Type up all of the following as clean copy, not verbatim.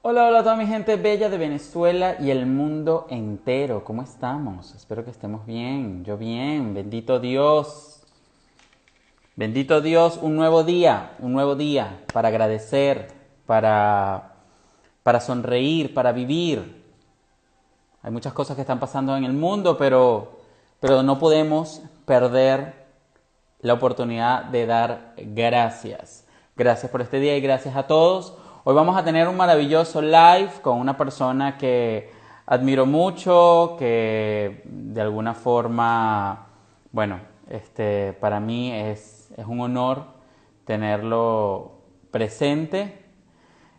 Hola, hola a toda mi gente bella de Venezuela y el mundo entero. ¿Cómo estamos? Espero que estemos bien. Yo bien. Bendito Dios. Bendito Dios, un nuevo día para agradecer, para sonreír, para vivir. Hay muchas cosas que están pasando en el mundo, pero no podemos perder la oportunidad de dar gracias. Gracias por este día y gracias a todos. Hoy vamos a tener un maravilloso live con una persona que admiro mucho, que de alguna forma, bueno, para mí es un honor tenerlo presente.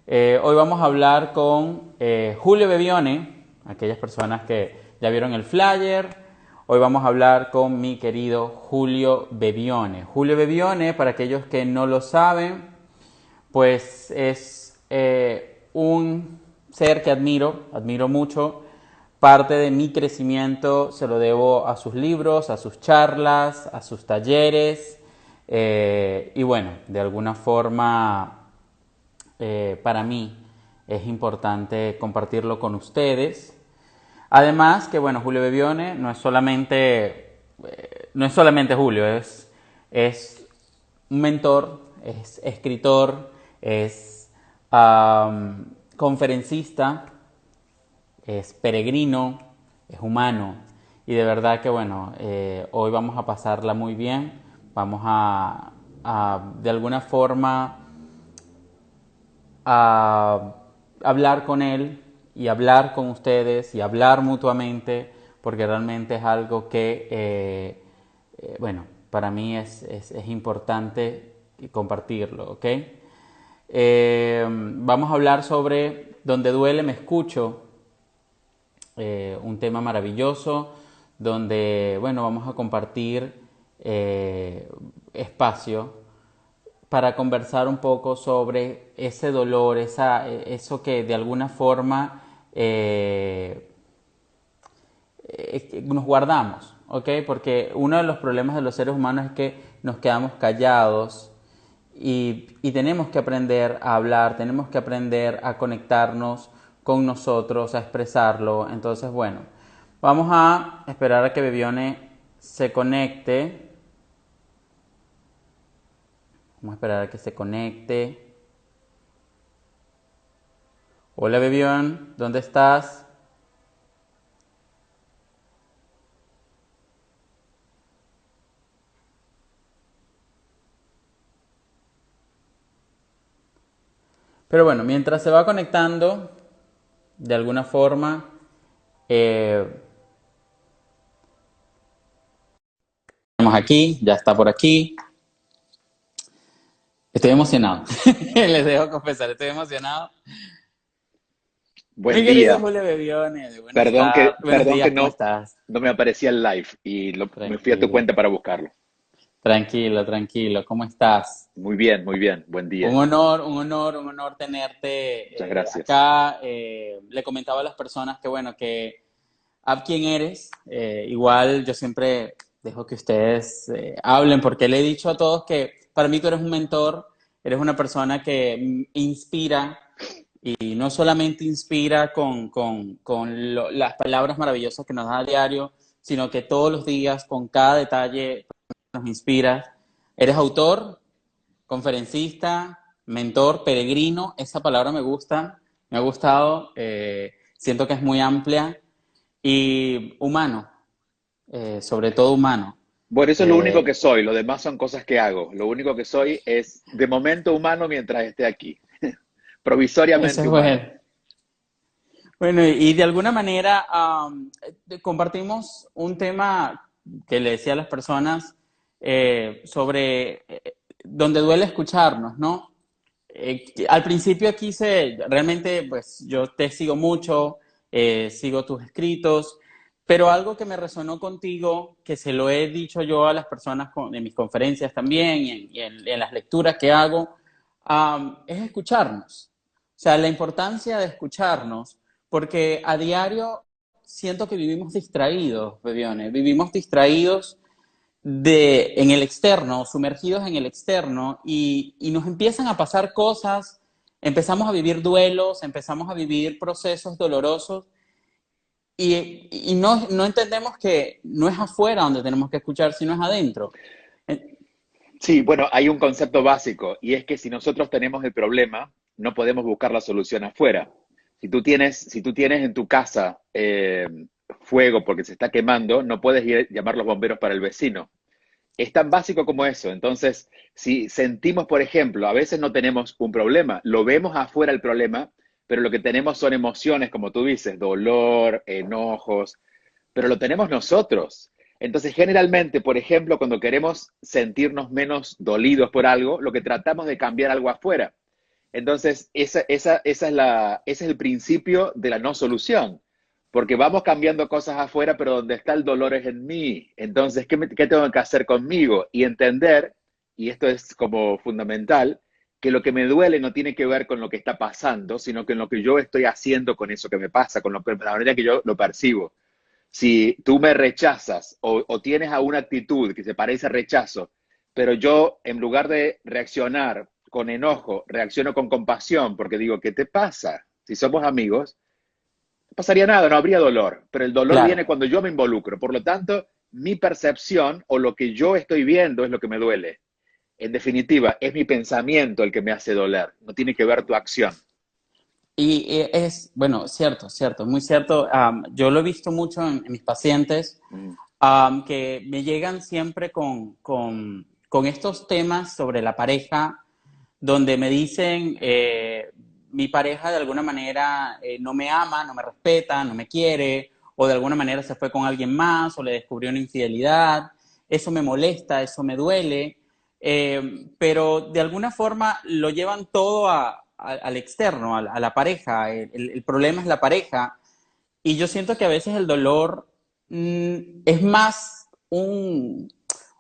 Hoy vamos a hablar con Julio Bebione, aquellas personas que ya vieron el flyer. Hoy vamos a hablar con mi querido Julio Bebione. Julio Bebione, para aquellos que no lo saben, pues es un ser que admiro mucho. Parte de mi crecimiento se lo debo a sus libros, a sus charlas, a sus talleres. Y bueno, de alguna forma para mí es importante compartirlo con ustedes. Además que bueno, Julio Bebione no es solamente Julio, es un mentor, es escritor, es conferencista, es peregrino, es humano. Y de verdad que bueno, hoy vamos a pasarla muy bien, vamos a de alguna forma a hablar con él y hablar con ustedes y hablar mutuamente, porque realmente es algo que, bueno, para mí es importante compartirlo, ¿ok? Vamos a hablar sobre Donde duele me escucho, un tema maravilloso donde, bueno, vamos a compartir espacio para conversar un poco sobre ese dolor, eso que de alguna forma nos guardamos, ¿ok? Porque uno de los problemas de los seres humanos es que nos quedamos callados y tenemos que aprender a hablar, tenemos que aprender a conectarnos con nosotros, a expresarlo. Entonces, bueno, vamos a esperar a que Bebione se conecte. Vamos a esperar a que se conecte. Hola Bebión, ¿dónde estás? Pero bueno, mientras se va conectando, de alguna forma, eh, estamos aquí, ya está por aquí. Estoy emocionado. Les dejo confesar, estoy emocionado. Mi Buen querido día. Julio Bebione, buenos Perdón que días, ¿cómo estás? no me aparecía el live y me fui a tu Tranquilo, cuenta para buscarlo. tranquilo, tranquilo, ¿cómo estás? Muy bien, muy bien. Buen día. Un honor Muchas tenerte gracias. acá. Le comentaba a las personas que, bueno, que a quién eres. Igual yo siempre dejo que ustedes hablen porque le he dicho a todos que para mí tú eres un mentor, eres una persona que inspira y no solamente inspira con las palabras maravillosas que nos da a diario, sino que todos los días con cada detalle nos inspiras. Eres autor, conferencista, mentor, peregrino, esa palabra me gusta, me ha gustado, siento que es muy amplia y humano, sobre todo humano. Bueno, eso es lo único que Eh, soy. Lo demás son cosas que hago. Lo único que soy es de momento humano mientras esté aquí. Eso Provisoriamente es humano. bueno. Bueno, y de alguna manera compartimos un tema que le decía a las personas sobre donde duele escucharnos, ¿no? Al principio quise, realmente, pues yo te sigo mucho, sigo tus escritos, pero algo que me resonó contigo, que se lo he dicho yo a las personas en mis conferencias también y en las lecturas que hago, es escucharnos. O sea, la importancia de escucharnos, porque a diario siento que vivimos distraídos, Bebione, vivimos distraídos en el externo, sumergidos en el externo, y nos empiezan a pasar cosas empezamos a vivir duelos, empezamos a vivir procesos dolorosos y no entendemos que no es afuera donde tenemos que escuchar, sino es adentro. Eh, Sí, bueno, hay un concepto básico y es que si nosotros tenemos el problema, no podemos buscar la solución afuera. Si tú tienes en tu casa fuego porque se está quemando, no puedes ir a llamar los bomberos para el vecino. Es tan básico como eso. Entonces, si sentimos, por ejemplo, a veces no tenemos un problema, lo vemos afuera el problema, pero lo que tenemos son emociones, como tú dices, dolor, enojos, pero lo tenemos nosotros. Entonces, generalmente, por ejemplo, cuando queremos sentirnos menos dolidos por algo, lo que tratamos de cambiar algo afuera. Entonces, ese es el principio de la no solución, porque vamos cambiando cosas afuera, pero donde está el dolor es en mí. Entonces, ¿qué tengo que hacer conmigo? Y entender, y esto es como fundamental, que lo que me duele no tiene que ver con lo que está pasando, sino con lo que yo estoy haciendo con eso que me pasa, la manera que yo lo percibo. Si tú me rechazas o tienes a una actitud que se parece a rechazo, pero yo en lugar de reaccionar con enojo, reacciono con compasión porque digo, ¿qué te pasa? Si somos amigos, no pasaría nada, no habría dolor, pero el dolor claro. viene cuando yo me involucro. Por lo tanto, mi percepción o lo que yo estoy viendo es lo que me duele. En definitiva, es mi pensamiento el que me hace doler, no tiene que ver tu acción. Y es, bueno, cierto, cierto, muy cierto. Yo lo he visto mucho en mis pacientes, Mm. que me llegan siempre con estos temas sobre la pareja, donde me dicen, mi pareja de alguna manera no me ama, no me respeta, no me quiere, o de alguna manera se fue con alguien más, o le descubrió una infidelidad, eso me molesta, eso me duele, pero de alguna forma lo llevan todo al externo, a la pareja, el problema es la pareja, y yo siento que a veces el dolor es más un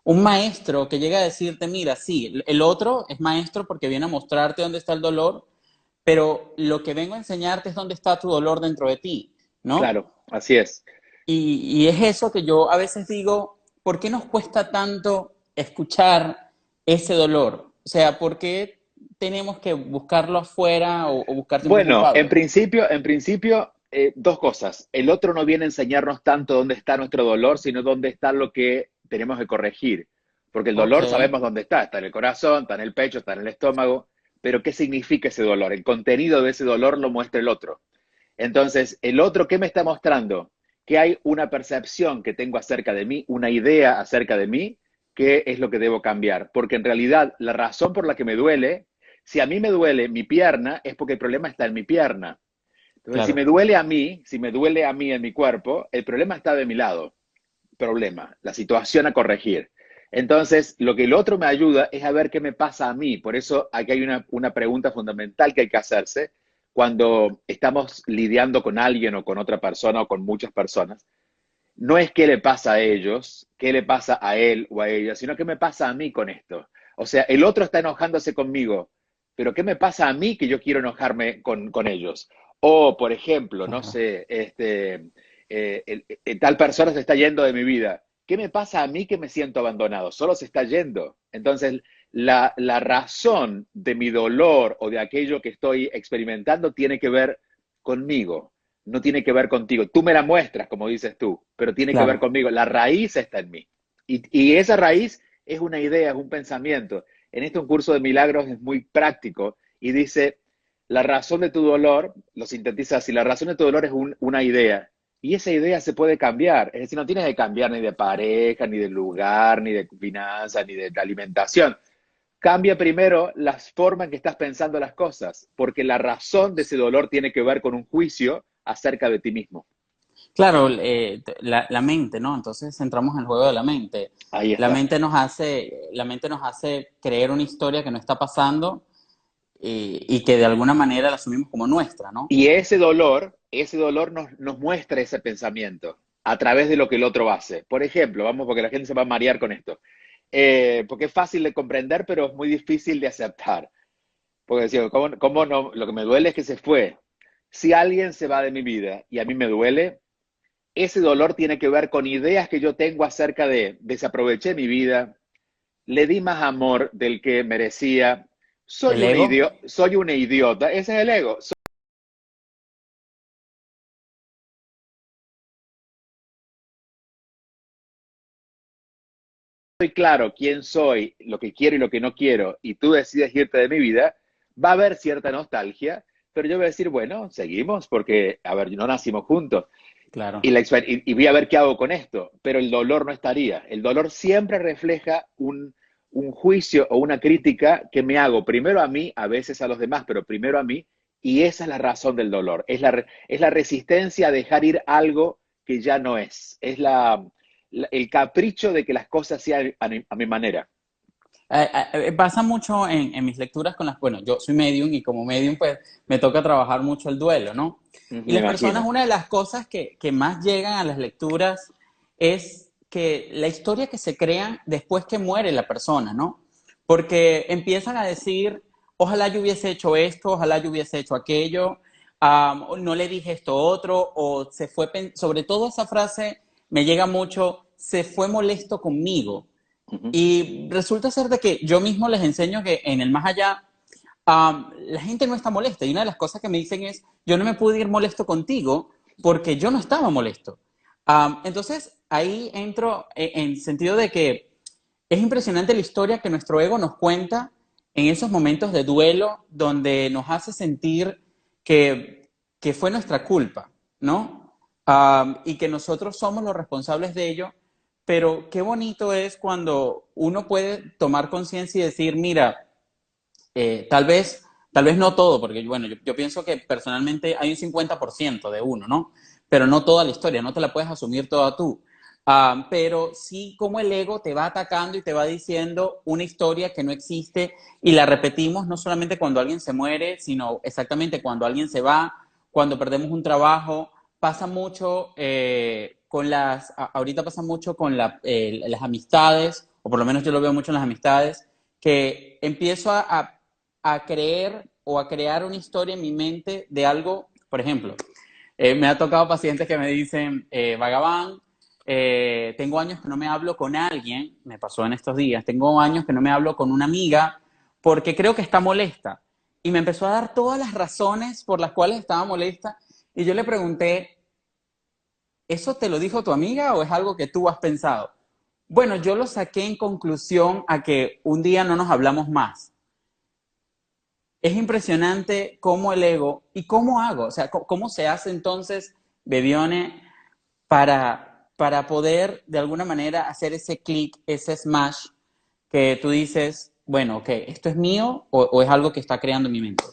maestro que llega a decirte, mira, sí, el otro es maestro porque viene a mostrarte dónde está el dolor, pero lo que vengo a enseñarte es dónde está tu dolor dentro de ti, ¿no? Claro, así es. Y es eso que yo a veces digo, ¿por qué nos cuesta tanto escuchar ese dolor? O sea, ¿por qué tenemos que buscarlo afuera o buscar siempre un Bueno, culpable? en principio, dos cosas. El otro no viene a enseñarnos tanto dónde está nuestro dolor, sino dónde está lo que tenemos que corregir. Porque el Ok, dolor sabemos dónde está en el corazón, está en el pecho, está en el estómago, pero ¿qué significa ese dolor? El contenido de ese dolor lo muestra el otro. Entonces, el otro, ¿qué me está mostrando? Que hay una percepción que tengo acerca de mí, una idea acerca de mí, que es lo que debo cambiar. Porque en realidad, la razón por la que me duele, si a mí me duele mi pierna, es porque el problema está en mi pierna. Entonces, si claro. me duele a mí, si me duele a mí en mi cuerpo, el problema está de mi lado. Problema, la situación a corregir. Entonces, lo que el otro me ayuda es a ver qué me pasa a mí. Por eso aquí hay una pregunta fundamental que hay que hacerse cuando estamos lidiando con alguien o con otra persona o con muchas personas. No es qué le pasa a ellos, qué le pasa a él o a ella, sino qué me pasa a mí con esto. O sea, el otro está enojándose conmigo, pero ¿qué me pasa a mí que yo quiero enojarme con ellos? O, por ejemplo, no Claro. sé, tal persona se está yendo de mi vida. ¿Qué me pasa a mí que me siento abandonado? Solo se está yendo. Entonces, la razón de mi dolor o de aquello que estoy experimentando tiene que ver conmigo, no tiene que ver contigo. Tú me la muestras, como dices tú, pero tiene que ver Claro. conmigo. La raíz está en mí. Y esa raíz es una idea, es un pensamiento. En este un curso de milagros es muy práctico y dice, la razón de tu dolor, lo sintetiza así, la razón de tu dolor es una idea. Y esa idea se puede cambiar. Es decir, no tienes que cambiar ni de pareja, ni de lugar, ni de finanzas, ni de alimentación. Cambia primero la forma en que estás pensando las cosas, porque la razón de ese dolor tiene que ver con un juicio acerca de ti mismo. Claro, la mente, ¿no? Entonces entramos en el juego de la mente. Ahí está. La mente nos hace creer una historia que no está pasando y que de alguna manera la asumimos como nuestra, ¿no? Y ese dolor nos muestra ese pensamiento a través de lo que el otro hace. Por ejemplo, vamos, porque la gente se va a marear con esto. Porque es fácil de comprender, pero es muy difícil de aceptar. Porque decía, ¿cómo no? Lo que me duele es que se fue. Si alguien se va de mi vida y a mí me duele, ese dolor tiene que ver con ideas que yo tengo acerca de desaproveché mi vida, le di más amor del que merecía, ¿El ego? Soy un idiota, ese es el ego. Soy claro quién soy, lo que quiero y lo que no quiero, y tú decides irte de mi vida, va a haber cierta nostalgia, pero yo voy a decir, bueno, seguimos, porque, a ver, no nacimos juntos, Claro. y voy a ver qué hago con esto, pero el dolor no estaría. El dolor siempre refleja un juicio o una crítica que me hago primero a mí, a veces a los demás, pero primero a mí, y esa es la razón del dolor. Es la resistencia a dejar ir algo que ya no es. Es el capricho de que las cosas sean a mi manera. Pasa mucho en mis lecturas con las, bueno, yo soy medium y como medium pues me toca trabajar mucho el duelo, ¿no? Y Me las personas, imagino. una de las cosas que más llegan a las lecturas es que la historia que se crean después que muere la persona, ¿no? Porque empiezan a decir, ojalá yo hubiese hecho esto, ojalá yo hubiese hecho aquello, no le dije esto otro, o se fue, sobre todo esa frase me llega mucho, se fue molesto conmigo. Ujú. Y resulta ser de que yo mismo les enseño que en el más allá la gente no está molesta. Y una de las cosas que me dicen es, yo no me pude ir molesto contigo porque yo no estaba molesto. Entonces ahí entro en sentido de que es impresionante la historia que nuestro ego nos cuenta en esos momentos de duelo donde nos hace sentir que fue nuestra culpa, ¿no? Y que nosotros somos los responsables de ello, pero qué bonito es cuando uno puede tomar conciencia y decir, mira, tal vez no todo, porque bueno, yo pienso que personalmente hay un 50% de uno, ¿no? Pero no toda la historia, no te la puedes asumir toda tú. Pero sí como el ego te va atacando y te va diciendo una historia que no existe y la repetimos no solamente cuando alguien se muere, sino exactamente cuando alguien se va, cuando perdemos un trabajo. Pasa mucho con ahorita pasa mucho con las amistades, o por lo menos yo lo veo mucho en las amistades, que empiezo a creer o a crear una historia en mi mente de algo, por ejemplo, me ha tocado pacientes que me dicen, Vagabán, tengo años que no me hablo con alguien, me pasó en estos días, tengo años que no me hablo con una amiga porque creo que está molesta. Y me empezó a dar todas las razones por las cuales estaba molesta. Y yo le pregunté, ¿eso te lo dijo tu amiga o es algo que tú has pensado? Bueno, yo lo saqué en conclusión a que un día no nos hablamos más. Es impresionante cómo el ego y cómo hago, o sea, cómo se hace entonces, Bebione, para poder de alguna manera hacer ese clic, ese smash, que tú dices, bueno, ok, ¿esto es mío o es algo que está creando mi mente?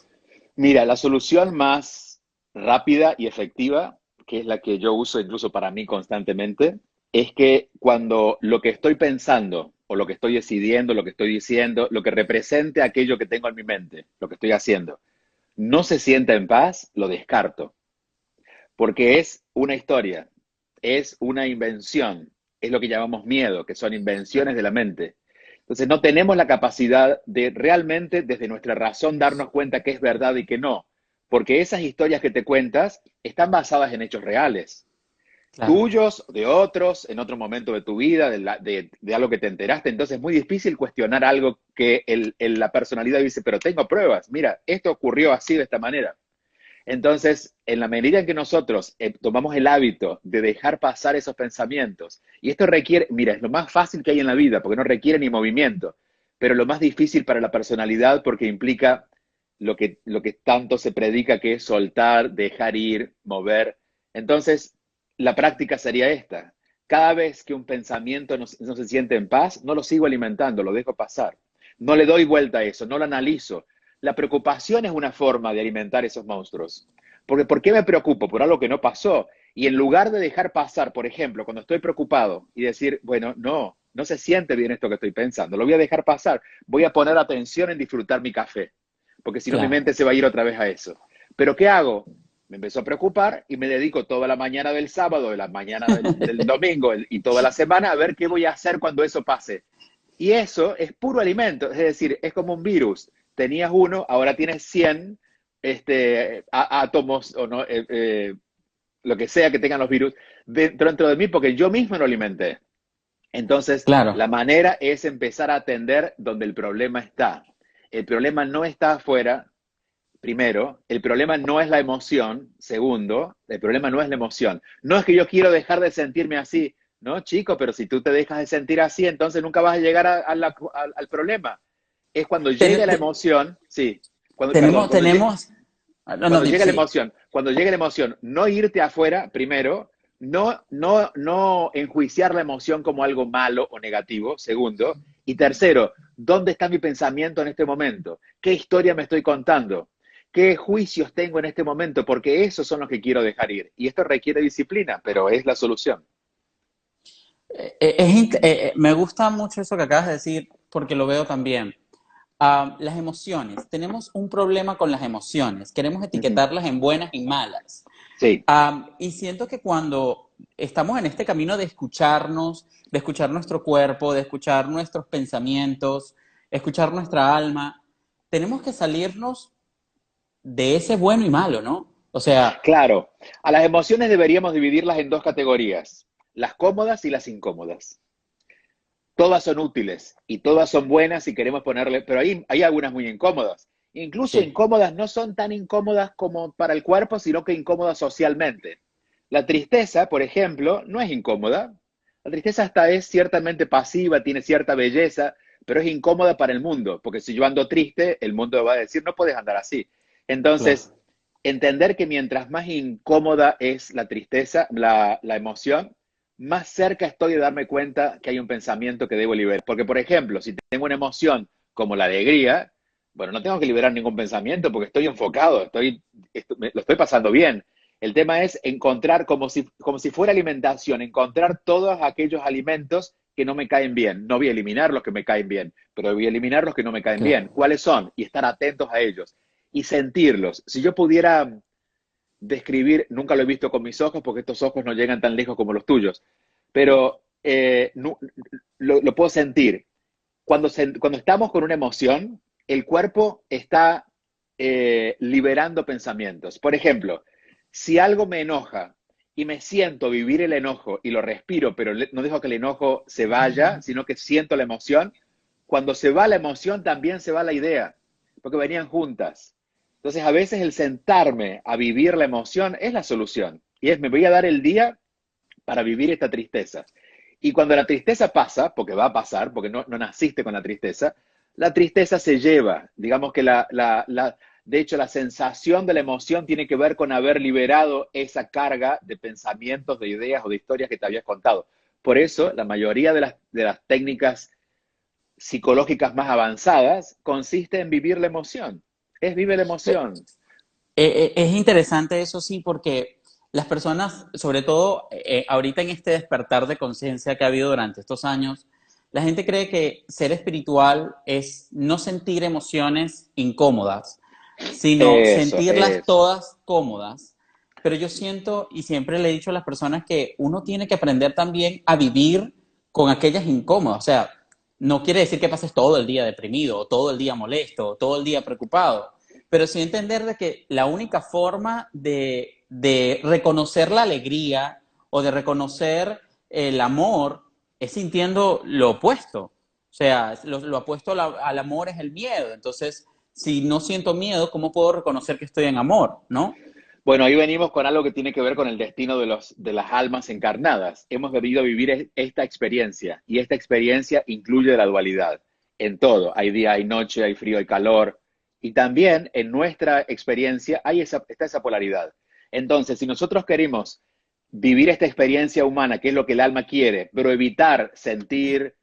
Mira, la solución más rápida y efectiva, que es la que yo uso incluso para mí constantemente, es que cuando lo que estoy pensando o lo que estoy decidiendo, lo que estoy diciendo, lo que represente aquello que tengo en mi mente, lo que estoy haciendo, no se sienta en paz, lo descarto, porque es una historia, es una invención, es lo que llamamos miedo, que son invenciones de la mente. Entonces no tenemos la capacidad de realmente desde nuestra razón darnos cuenta que es verdad y que no, porque esas historias que te cuentas están basadas en hechos reales, Claro, tuyos, de otros, en otro momento de tu vida, de algo que te enteraste. Entonces es muy difícil cuestionar algo que la personalidad dice, pero tengo pruebas, mira, esto ocurrió así de esta manera. Entonces, en la medida en que nosotros tomamos el hábito de dejar pasar esos pensamientos, y esto requiere, mira, es lo más fácil que hay en la vida, porque no requiere ni movimiento, pero lo más difícil para la personalidad porque implica lo que tanto se predica que es soltar, dejar ir, mover. Entonces, la práctica sería esta. Cada vez que un pensamiento no se siente en paz, no lo sigo alimentando, lo dejo pasar. No le doy vuelta a eso, no lo analizo, la preocupación es una forma de alimentar esos monstruos. Porque ¿por qué me preocupo? Por algo que no pasó. Y en lugar de dejar pasar, por ejemplo, cuando estoy preocupado y decir, bueno, no se siente bien esto que estoy pensando, lo voy a dejar pasar, voy a poner atención en disfrutar mi café, porque si no mi claro. mente se va a ir otra vez a eso. Pero ¿qué hago? Me empezó a preocupar y me dedico toda la mañana del sábado, de la mañana del domingo y toda la semana a ver qué voy a hacer cuando eso pase. Y eso es puro alimento, es decir, es como un virus. Tenías uno, ahora tienes 100 átomos o no, lo que sea que tengan los virus dentro de mí porque yo mismo lo alimenté. Entonces, Claro. la manera es empezar a atender donde el problema está. el problema no está afuera, primero, el problema no es la emoción, segundo, el problema no es la emoción. No es que yo quiero dejar de sentirme así, no, chico, pero si tú te dejas de sentir así, entonces nunca vas a llegar al problema. Es cuando llega Ten- la te- emoción, sí, perdón, tenemos, tenemos, no, no, cuando llega la sí. emoción, no irte afuera, primero, no enjuiciar la emoción como algo malo o negativo, segundo, y tercero, ¿dónde está mi pensamiento en este momento? ¿Qué historia me estoy contando? ¿Qué juicios tengo en este momento? Porque esos son los que quiero dejar ir. Y esto requiere disciplina, pero es la solución. Me gusta mucho eso que acabas de decir porque lo veo también. Las emociones. Tenemos un problema con las emociones. Queremos Ujú. etiquetarlas en buenas y malas. Sí, Y siento que cuando estamos en este camino de escuchar nuestro cuerpo, de escuchar nuestros pensamientos, escuchar nuestra alma, tenemos que salirnos de ese bueno y malo, ¿no? O sea, claro. A las emociones deberíamos dividirlas en dos categorías, las cómodas y las incómodas. Todas son útiles y todas son buenas si queremos ponerle, pero hay algunas muy incómodas. Incluso sí, incómodas no son tan incómodas como para el cuerpo, sino que incómodas socialmente. La tristeza, por ejemplo, no es incómoda. La tristeza hasta es ciertamente pasiva, tiene cierta belleza, pero es incómoda para el mundo, porque si yo ando triste, el mundo va a decir, no puedes andar así. claro. Entonces, entender que mientras más incómoda es la tristeza, la emoción, más cerca estoy de darme cuenta que hay un pensamiento que debo liberar. Porque, por ejemplo, si tengo una emoción como la alegría, bueno, no tengo que liberar ningún pensamiento porque estoy enfocado, lo estoy pasando bien. El tema es encontrar, como si fuera alimentación, encontrar todos aquellos alimentos que no me caen bien. No voy a eliminar los que me caen bien, pero voy a eliminar los que no me caen bien. Claro. ¿Cuáles son? Y estar atentos a ellos y sentirlos. Si yo pudiera describir, nunca lo he visto con mis ojos porque estos ojos no llegan tan lejos como los tuyos, pero no, lo puedo sentir. Cuando estamos con una emoción, el cuerpo está liberando pensamientos. Por ejemplo, si algo me enoja y me siento vivir el enojo y lo respiro, pero no dejo que el enojo se vaya, sino que siento la emoción, cuando se va la emoción también se va la idea, porque venían juntas. Entonces, a veces el sentarme a vivir la emoción es la solución. Y es, me voy a dar el día para vivir esta tristeza. Y cuando la tristeza pasa, porque va a pasar, porque no naciste con la tristeza se lleva. Digamos que de hecho, la sensación de la emoción tiene que ver con haber liberado esa carga de pensamientos, de ideas o de historias que te habías contado. Por eso, la mayoría de las técnicas psicológicas más avanzadas consiste en vivir la emoción. Es vive la emoción. Es interesante eso sí, porque las personas, sobre todo ahorita en este despertar de conciencia que ha habido durante estos años, la gente cree que ser espiritual es no sentir emociones incómodas, sino sentirlas Eso. todas cómodas. Pero yo siento, y siempre le he dicho a las personas, que uno tiene que aprender también a vivir con aquellas incómodas. O sea, no quiere decir que pases todo el día deprimido, o todo el día molesto, o todo el día preocupado, pero sí entender de que la única forma de reconocer la alegría o de reconocer el amor es sintiendo lo opuesto. O sea, lo opuesto al amor es el miedo. Entonces, si no siento miedo, ¿cómo puedo reconocer que estoy en amor? ¿No? Bueno, ahí venimos con algo que tiene que ver con el destino de las almas encarnadas. Hemos debido vivir esta experiencia y esta experiencia incluye la dualidad en todo. Hay día, hay noche, hay frío, hay calor. Y también en nuestra experiencia está esa polaridad. Entonces, si nosotros queremos vivir esta experiencia humana, que es lo que el alma quiere, pero evitar sentir,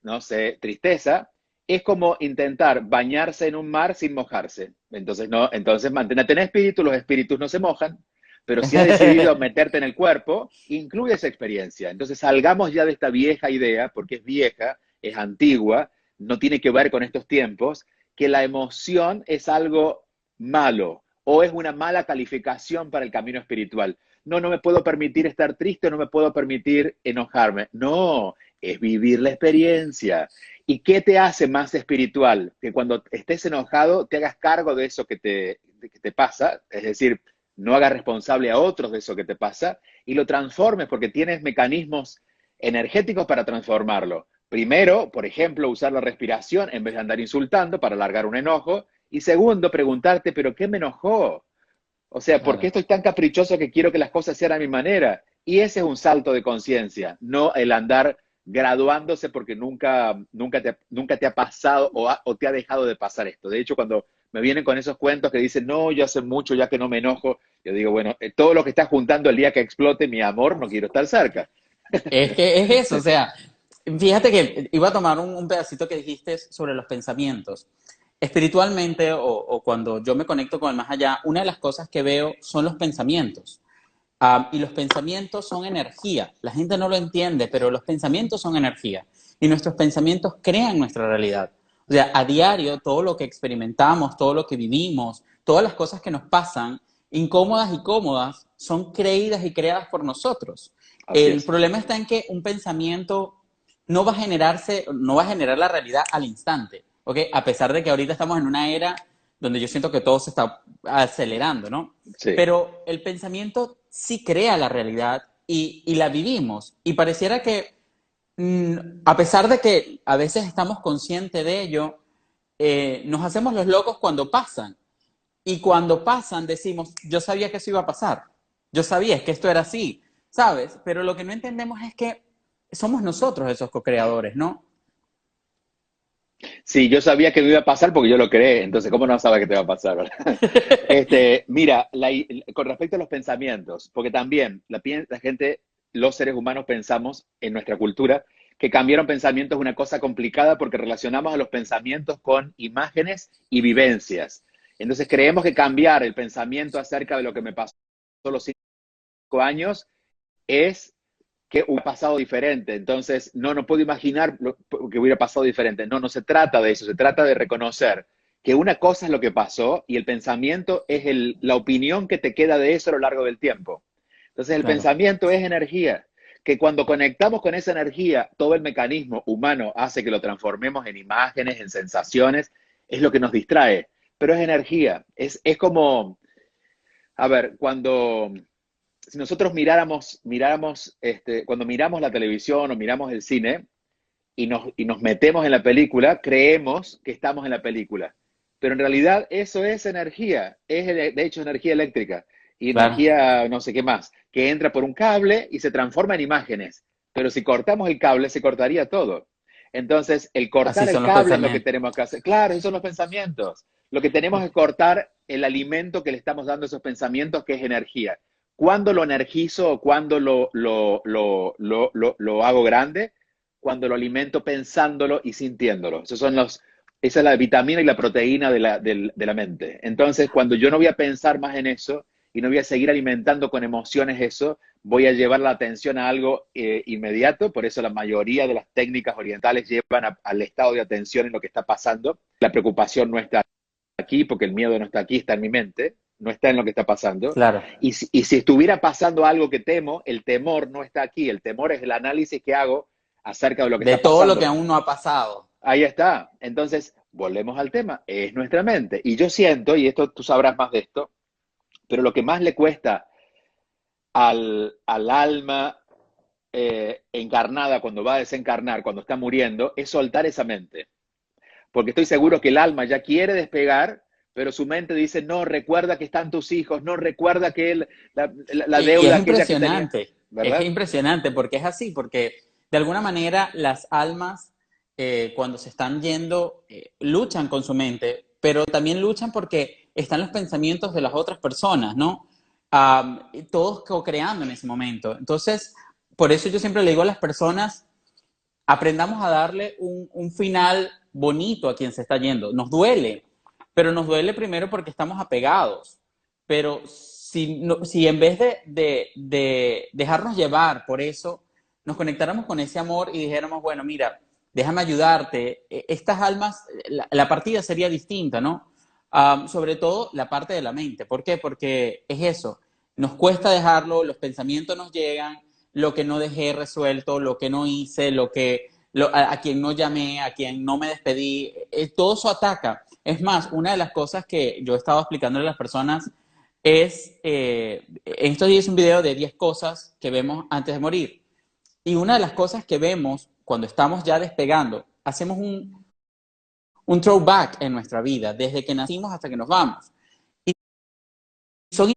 no sé, tristeza, es como intentar bañarse en un mar sin mojarse. Entonces, no, entonces manténete en espíritu, los espíritus no se mojan, pero si has decidido meterte en el cuerpo, incluye esa experiencia. Entonces, salgamos ya de esta vieja idea, porque es vieja, es antigua, no tiene que ver con estos tiempos, que la emoción es algo malo o es una mala calificación para el camino espiritual. No, no me puedo permitir estar triste, no me puedo permitir enojarme. No, es vivir la experiencia. ¿Y qué te hace más espiritual? Que cuando estés enojado te hagas cargo de eso que te pasa, es decir, no hagas responsable a otros de eso que te pasa y lo transformes porque tienes mecanismos energéticos para transformarlo. primero, por ejemplo, usar la respiración en vez de andar insultando para alargar un enojo. Y segundo, preguntarte, ¿pero qué me enojó? O sea, ¿por qué Claro. estoy tan caprichoso que quiero que las cosas sean a mi manera? Y ese es un salto de conciencia, no el andar graduándose porque nunca te ha pasado o te ha dejado de pasar esto. De hecho, cuando me vienen con esos cuentos que dicen, no, yo hace mucho ya que no me enojo, yo digo, bueno, todo lo que estás juntando el día que explote mi amor, no quiero estar cerca. Es que es eso, o sea, fíjate que iba a tomar un pedacito que dijiste sobre los pensamientos. Espiritualmente o cuando yo me conecto con el más allá, una de las cosas que veo son los pensamientos. Y los pensamientos son energía. La gente no lo entiende, pero los pensamientos son energía. Y nuestros pensamientos crean nuestra realidad. O sea, a diario, todo lo que experimentamos, todo lo que vivimos, todas las cosas que nos pasan, incómodas y cómodas, son creídas y creadas por nosotros. Así El es. problema está en que un pensamiento no va a generarse, no va a generar la realidad al instante. ¿Ok? A pesar de que ahorita estamos en una era donde yo siento que todo se está acelerando, ¿no? Sí. Pero el pensamiento sí crea la realidad y la vivimos. Y pareciera que, a pesar de que a veces estamos conscientes de ello, nos hacemos los locos cuando pasan. Y cuando pasan decimos, yo sabía que eso iba a pasar. Yo sabía que esto era así, ¿sabes? Pero lo que no entendemos es que somos nosotros esos co-creadores, ¿no? Sí, yo sabía que me iba a pasar porque yo lo creé, entonces, ¿cómo no sabes que te va a pasar? ¿Verdad? Mira, con respecto a los pensamientos, porque también la gente, los seres humanos pensamos en nuestra cultura que cambiaron pensamientos es una cosa complicada porque relacionamos a los pensamientos con imágenes y vivencias. Entonces creemos que cambiar el pensamiento acerca de lo que me pasó los 5 años es que hubiera pasado diferente. Entonces, no puedo imaginar lo que hubiera pasado diferente. No se trata de eso, se trata de reconocer que una cosa es lo que pasó y el pensamiento es la opinión que te queda de eso a lo largo del tiempo. Entonces, el Claro. pensamiento es energía, que cuando conectamos con esa energía, todo el mecanismo humano hace que lo transformemos en imágenes, en sensaciones, es lo que nos distrae, pero es energía, es como, a ver, cuando si nosotros cuando miramos la televisión o miramos el cine y nos metemos en la película, creemos que estamos en la película. Pero en realidad eso es energía, es de hecho energía eléctrica y Claro. energía no sé qué más, que entra por un cable y se transforma en imágenes. Pero si cortamos el cable, se cortaría todo. Entonces, el Así cortar el son los cable es lo que pensamientos. tenemos que hacer. Claro, esos son los pensamientos. Lo que tenemos es cortar el alimento que le estamos dando a esos pensamientos, que es energía. ¿Cuándo lo energizo o cuándo lo hago grande? Cuando lo alimento pensándolo y sintiéndolo. Esa es la vitamina y la proteína de la mente. Entonces, cuando yo no voy a pensar más en eso y no voy a seguir alimentando con emociones eso, voy a llevar la atención a algo inmediato. Por eso la mayoría de las técnicas orientales llevan al estado de atención en lo que está pasando. La preocupación no está aquí porque el miedo no está aquí, está en mi mente, no está en lo que está pasando. Claro. Y si estuviera pasando algo que temo, el temor no está aquí, el temor es el análisis que hago acerca de lo que De está todo lo que pasando. aún no ha pasado. Ahí está. Entonces, volvemos al tema, es nuestra mente. Y yo siento, y esto tú sabrás más de esto, pero lo que más le cuesta al alma encarnada cuando va a desencarnar, cuando está muriendo, es soltar esa mente. Porque estoy seguro Wow. que el alma ya quiere despegar, pero su mente dice, no, recuerda que están tus hijos, no, recuerda que la Y deuda aquella que tenía, es ¿verdad? impresionante porque es así, porque de alguna manera las almas cuando se están yendo luchan con su mente, pero también luchan porque están los pensamientos de las otras personas, ¿no? Todos co-creando en ese momento. Entonces, por eso yo siempre le digo a las personas, aprendamos a darle un final bonito a quien se está yendo. Nos duele, pero nos duele primero porque estamos apegados. Pero si en vez de dejarnos llevar por eso, nos conectáramos con ese amor y dijéramos, bueno, mira, déjame ayudarte, estas almas, la partida sería distinta, ¿no? Sobre todo la parte de la mente. ¿Por qué? Porque es eso, nos cuesta dejarlo, los pensamientos nos llegan, lo que no dejé resuelto, lo que no hice, a quien no llamé, a quien no me despedí, todo eso ataca. Es más, una de las cosas que yo he estado explicándole a las personas es, en estos días un video de 10 cosas que vemos antes de morir. Y una de las cosas que vemos cuando estamos ya despegando, hacemos un throwback en nuestra vida, desde que nacimos hasta que nos vamos. Y son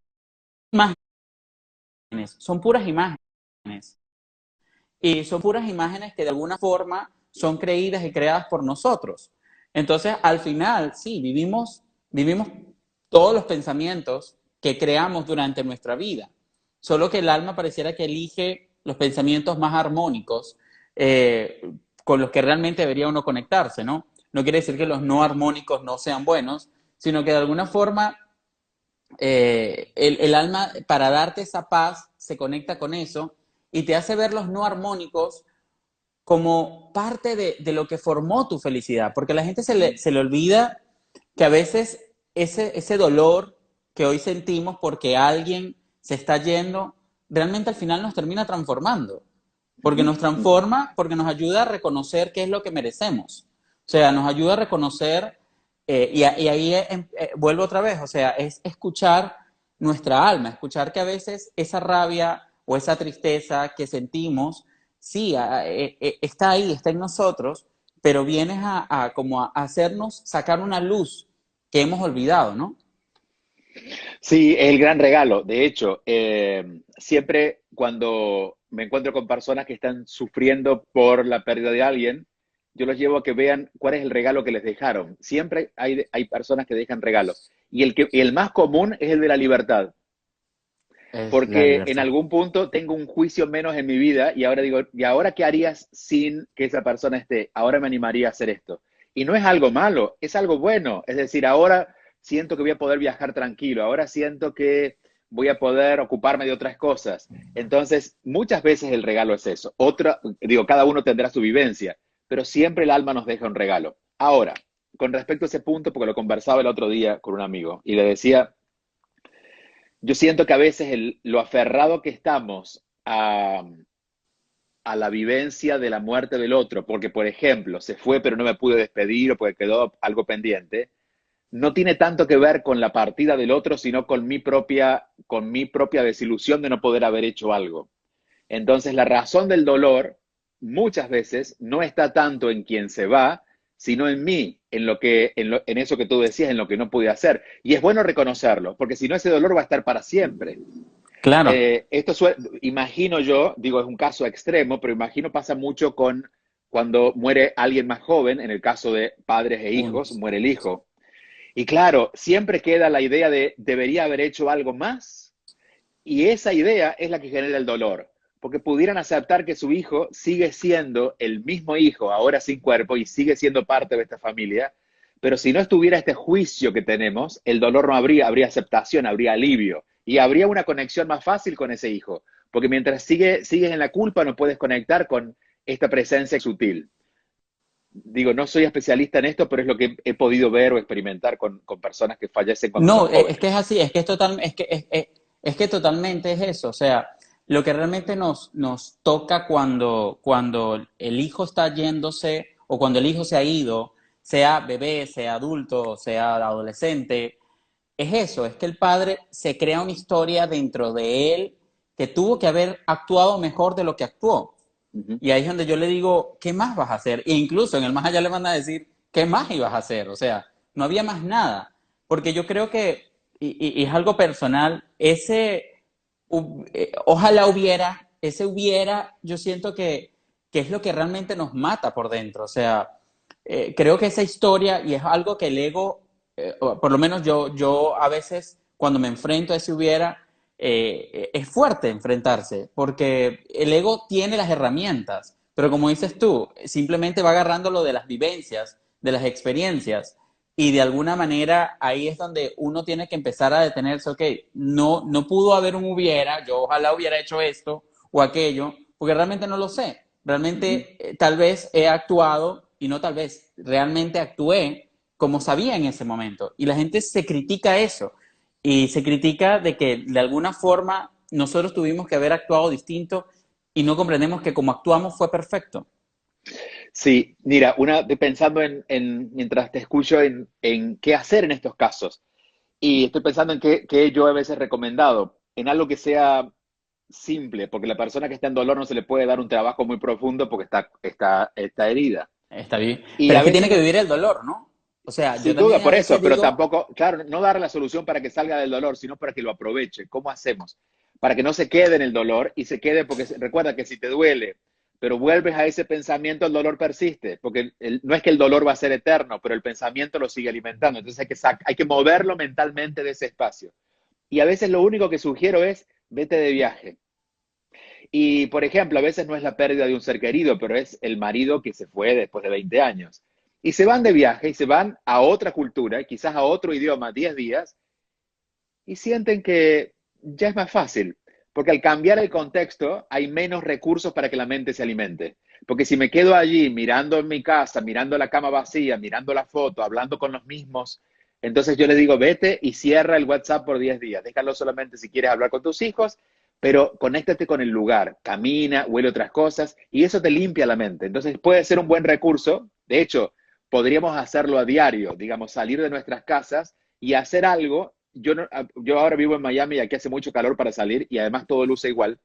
imágenes, son puras imágenes. Y son puras imágenes que de alguna forma son creídas y creadas por nosotros. Entonces, al final, sí, vivimos todos los pensamientos que creamos durante nuestra vida. Solo que el alma pareciera que elige los pensamientos más armónicos con los que realmente debería uno conectarse, ¿no? No quiere decir que los no armónicos no sean buenos, sino que de alguna forma el alma, para darte esa paz, se conecta con eso y te hace ver los no armónicos como parte de lo que formó tu felicidad, porque a la gente se le olvida que a veces ese dolor que hoy sentimos porque alguien se está yendo, realmente al final nos termina transformando, porque nos transforma, porque nos ayuda a reconocer qué es lo que merecemos, o sea, nos ayuda a reconocer, y ahí vuelvo otra vez, o sea, es escuchar nuestra alma, escuchar que a veces esa rabia o esa tristeza que sentimos, sí, está ahí, está en nosotros, pero vienes como a hacernos sacar una luz que hemos olvidado, ¿no? Sí, es el gran regalo. De hecho, siempre cuando me encuentro con personas que están sufriendo por la pérdida de alguien, yo los llevo a que vean cuál es el regalo que les dejaron. Siempre hay personas que dejan regalos. Y el más común es el de la libertad. Es la Porque en libertad. algún punto tengo un juicio menos en mi vida y ahora digo, ¿y ahora qué harías sin que esa persona esté? Ahora me animaría a hacer esto. Y no es algo malo, es algo bueno. Es decir, ahora siento que voy a poder viajar tranquilo, ahora siento que voy a poder ocuparme de otras cosas. Entonces, muchas veces el regalo es eso. Otra, digo, cada uno tendrá su vivencia, pero siempre el alma nos deja un regalo. Ahora, con respecto a ese punto, porque lo conversaba el otro día con un amigo y le decía, yo siento que a veces lo aferrado que estamos a la vivencia de la muerte del otro, porque por ejemplo, se fue pero no me pude despedir o porque quedó algo pendiente, no tiene tanto que ver con la partida del otro, sino con mi propia desilusión de no poder haber hecho algo. Entonces, la razón del dolor muchas veces no está tanto en quien se va, sino en mí, en eso que tú decías, en lo que no pude hacer. Y es bueno reconocerlo, porque si no, ese dolor va a estar para siempre. Claro. Imagino yo, digo, es un caso extremo, pero imagino pasa mucho con cuando muere alguien más joven, en el caso de padres e hijos, Juntos. muere el hijo. Y claro, siempre queda la idea de debería haber hecho algo más, y esa idea es la que genera el dolor, porque pudieran aceptar que su hijo sigue siendo el mismo hijo, ahora sin cuerpo, y sigue siendo parte de esta familia, pero si no estuviera este juicio que tenemos, el dolor no habría aceptación, habría alivio, y habría una conexión más fácil con ese hijo, porque mientras sigues en la culpa no puedes conectar con esta presencia sutil. Digo, no soy especialista en esto, pero es lo que he podido ver o experimentar con personas que fallecen cuando son No, es que es jóvenes. así, es que es total, es que totalmente es eso. O sea, lo que realmente nos toca cuando el hijo está yéndose o cuando el hijo se ha ido, sea bebé, sea adulto, sea adolescente, es eso, es que el padre se crea una historia dentro de él que tuvo que haber actuado mejor de lo que actuó. Uh -huh. Y ahí es donde yo le digo, ¿qué más vas a hacer? E incluso en el más allá le van a decir, ¿qué más ibas a hacer? O sea, no había más nada. Porque yo creo que, y es algo personal, ojalá hubiera, ese hubiera, yo siento que es lo que realmente nos mata por dentro. O sea, creo que esa historia, y es algo que el ego, por lo menos yo a veces cuando me enfrento a ese hubiera, es fuerte enfrentarse, porque el ego tiene las herramientas, pero como dices tú, simplemente va agarrándolo de las vivencias, de las experiencias, y de alguna manera ahí es donde uno tiene que empezar a detenerse, ok, no pudo haber un hubiera, yo ojalá hubiera hecho esto o aquello, porque realmente no lo sé, Uh -huh. realmente tal vez he actuado, y no tal vez, realmente actué como sabía en ese momento, y la gente se critica eso, y se critica de que de alguna forma nosotros tuvimos que haber actuado distinto y no comprendemos que como actuamos fue perfecto. Sí, mira, pensando mientras te escucho en qué hacer en estos casos. Y estoy pensando en qué yo a veces he recomendado, en algo que sea simple, porque la persona que está en dolor no se le puede dar un trabajo muy profundo porque está herida. Está bien. Y Pero a es que tiene veces, que vivir el dolor, ¿no? O sea, yo sin duda, también a por eso, veces pero digo, tampoco, claro, no darle la solución para que salga del dolor, sino para que lo aproveche. ¿Cómo hacemos? Para que no se quede en el dolor y se quede, porque recuerda que si te duele, pero vuelves a ese pensamiento, el dolor persiste, porque no es que el dolor va a ser eterno, pero el pensamiento lo sigue alimentando. Entonces hay que moverlo mentalmente de ese espacio. Y a veces lo único que sugiero es, vete de viaje. Y, por ejemplo, a veces no es la pérdida de un ser querido, pero es el marido que se fue después de 20 años. Y se van de viaje y se van a otra cultura, quizás a otro idioma, 10 días, y sienten que ya es más fácil, porque al cambiar el contexto hay menos recursos para que la mente se alimente. Porque si me quedo allí mirando en mi casa, mirando la cama vacía, mirando la foto, hablando con los mismos, entonces yo les digo, vete y cierra el WhatsApp por 10 días. Déjalo solamente si quieres hablar con tus hijos, pero conéctate con el lugar, camina, huele otras cosas y eso te limpia la mente. Entonces puede ser un buen recurso. De hecho, podríamos hacerlo a diario, digamos, salir de nuestras casas y hacer algo. Yo ahora vivo en Miami y aquí hace mucho calor para salir y además todo luce igual,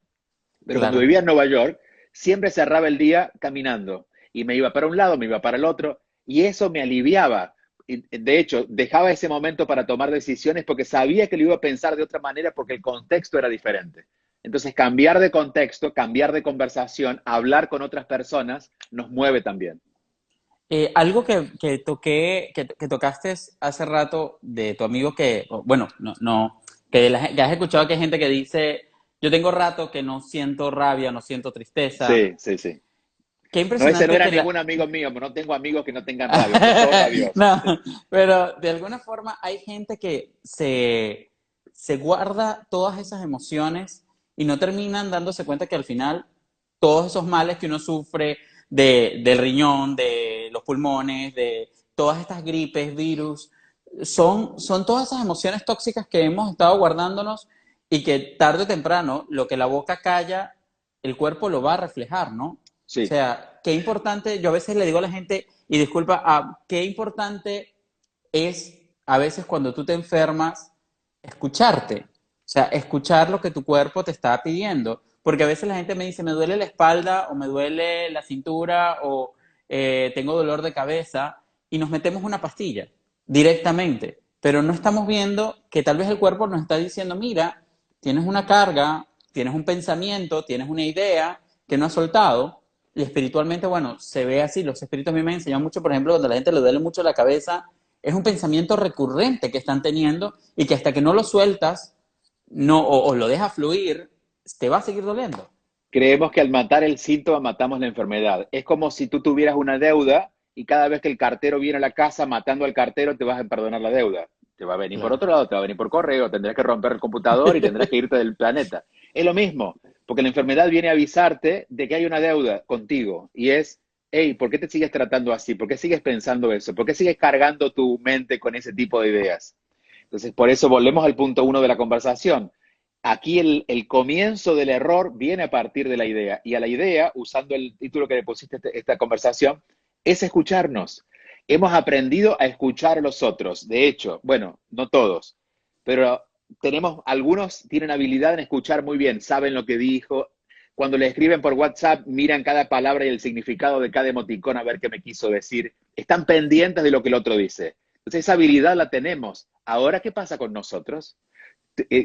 pero cuando claro. vivía en Nueva York, siempre cerraba el día caminando y me iba para un lado, me iba para el otro y eso me aliviaba. Y, de hecho, dejaba ese momento para tomar decisiones porque sabía que lo iba a pensar de otra manera porque el contexto era diferente. Entonces, cambiar de contexto, cambiar de conversación, hablar con otras personas, nos mueve también. Algo que tocaste hace rato de tu amigo que, bueno, que has escuchado que hay gente que dice, yo tengo rato que no siento rabia, no siento tristeza. Sí, sí, sí. Qué No, ese no impresionante era que ningún amigo mío, no tengo amigos que no tengan rabia, son todos rabiosos. No, pero de alguna forma hay gente que se guarda todas esas emociones y no terminan dándose cuenta que al final todos esos males que uno sufre del riñón, de los pulmones, de todas estas gripes, virus, son todas esas emociones tóxicas que hemos estado guardándonos y que tarde o temprano lo que la boca calla, el cuerpo lo va a reflejar, ¿no? O Sí, sea, qué importante, yo a veces le digo a la gente, y disculpa, qué importante es a veces cuando tú te enfermas escucharte, o sea, escuchar lo que tu cuerpo te está pidiendo, porque a veces la gente me dice, me duele la espalda o me duele la cintura o tengo dolor de cabeza y nos metemos una pastilla directamente, pero no estamos viendo que tal vez el cuerpo nos está diciendo, mira, tienes una carga, tienes un pensamiento, tienes una idea que no has soltado y espiritualmente, bueno, se ve así. Los espíritus a mí me han enseñado mucho, por ejemplo, cuando a la gente le duele mucho la cabeza, es un pensamiento recurrente que están teniendo y que hasta que no lo sueltas no, o lo dejas fluir, te va a seguir doliendo. creemos que al matar el síntoma matamos la enfermedad. Es como si tú tuvieras una deuda y cada vez que el cartero viene a la casa matando al cartero te vas a perdonar la deuda. Te va a venir por Claro. otro lado, te va a venir por correo, tendrás que romper el computador y tendrás que irte del planeta. Es lo mismo, porque la enfermedad viene a avisarte de que hay una deuda contigo y es, hey, ¿por qué te sigues tratando así? ¿Por qué sigues pensando eso? ¿Por qué sigues cargando tu mente con ese tipo de ideas? Entonces, por eso volvemos al punto uno de la conversación. Aquí el comienzo del error viene a partir de la idea. Y a la idea, usando el título que le pusiste esta conversación, es escucharnos. Hemos aprendido a escuchar a los otros. De hecho, bueno, no todos, pero algunos tienen habilidad en escuchar muy bien, saben lo que dijo. Cuando le escriben por WhatsApp, miran cada palabra y el significado de cada emoticón a ver qué me quiso decir. Están pendientes de lo que el otro dice. Entonces, esa habilidad la tenemos. Ahora, ¿qué pasa con nosotros?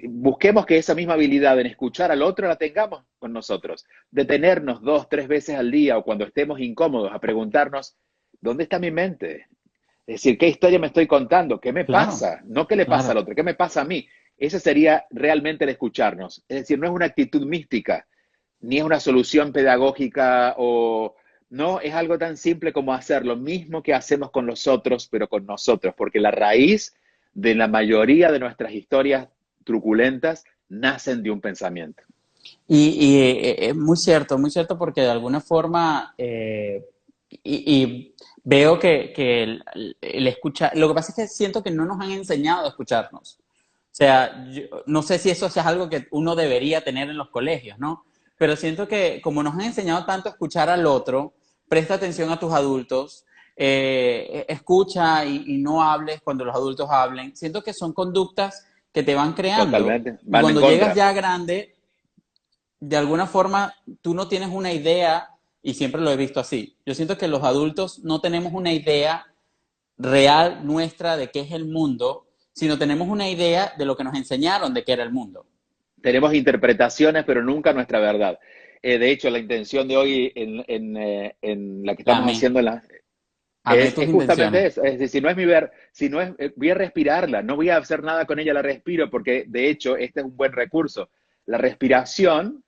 Busquemos que esa misma habilidad en escuchar al otro la tengamos con nosotros. Detenernos 2, 3 veces al día o cuando estemos incómodos a preguntarnos, ¿dónde está mi mente? Es decir, ¿qué historia me estoy contando? ¿Qué me Claro, pasa? No qué le pasa al claro. otro, ¿qué me pasa a mí? Ese sería realmente el escucharnos. Es decir, no es una actitud mística, ni es una solución pedagógica o no, es algo tan simple como hacer lo mismo que hacemos con los otros, pero con nosotros, porque la raíz de la mayoría de nuestras historias truculentas nacen de un pensamiento. Y muy cierto porque de alguna forma, y veo que el escuchar, lo que pasa es que siento que no nos han enseñado a escucharnos. O sea, yo no sé si eso es algo que uno debería tener en los colegios, ¿no? Pero siento que como nos han enseñado tanto a escuchar al otro, presta atención a tus adultos, escucha y no hables cuando los adultos hablen. Siento que son conductas que te van creando Totalmente. y Van en cuando llegas contra. ya grande de alguna forma tú no tienes una idea, y siempre lo he visto así. Yo siento que los adultos no tenemos una idea real nuestra de qué es el mundo, sino tenemos una idea de lo que nos enseñaron de qué era el mundo. Tenemos interpretaciones, pero nunca nuestra verdad. De hecho, la intención de hoy en la que estamos Amé, haciendo amé tus es justamente intenciones. eso. Es decir, no es mi ver, sino es, voy a respirarla, no voy a hacer nada con ella, la respiro, porque de hecho este es un buen recurso. La respiración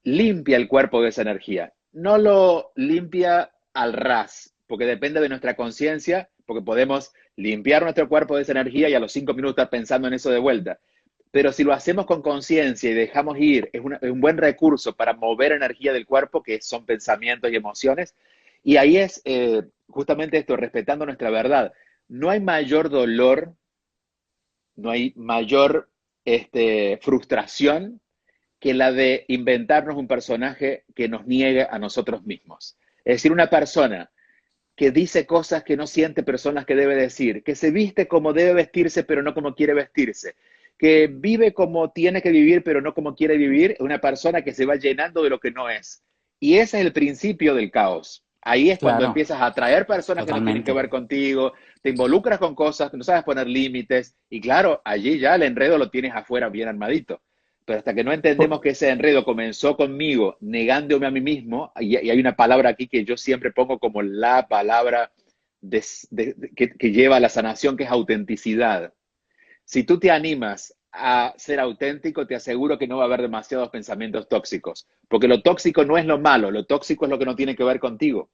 limpia el cuerpo de esa energía, no lo limpia al ras, porque depende de nuestra conciencia, porque podemos limpiar nuestro cuerpo de esa energía y a los 5 minutos estar pensando en eso de vuelta. Pero si lo hacemos con conciencia y dejamos ir, es un buen recurso para mover energía del cuerpo, que son pensamientos y emociones. Y ahí es justamente esto, respetando nuestra verdad. No hay mayor dolor, no hay mayor frustración que la de inventarnos un personaje que nos niegue a nosotros mismos. Es decir, una persona que dice cosas que no siente, pero son las que debe decir, que se viste como debe vestirse, pero no como quiere vestirse, que vive como tiene que vivir, pero no como quiere vivir, es una persona que se va llenando de lo que no es. Y ese es el principio del caos. Ahí es cuando Claro, empiezas a atraer personas que no tienen que totalmente. ver contigo, te involucras con cosas, que no sabes poner límites, y claro, allí ya el enredo lo tienes afuera bien armadito. Pero hasta que no entendemos Por- que ese enredo comenzó conmigo negándome a mí mismo, y hay una palabra aquí que yo siempre pongo como la palabra que lleva a la sanación, que es autenticidad. Si tú te animas a ser auténtico, te aseguro que no va a haber demasiados pensamientos tóxicos, porque lo tóxico no es lo malo, lo tóxico es lo que no tiene que ver contigo.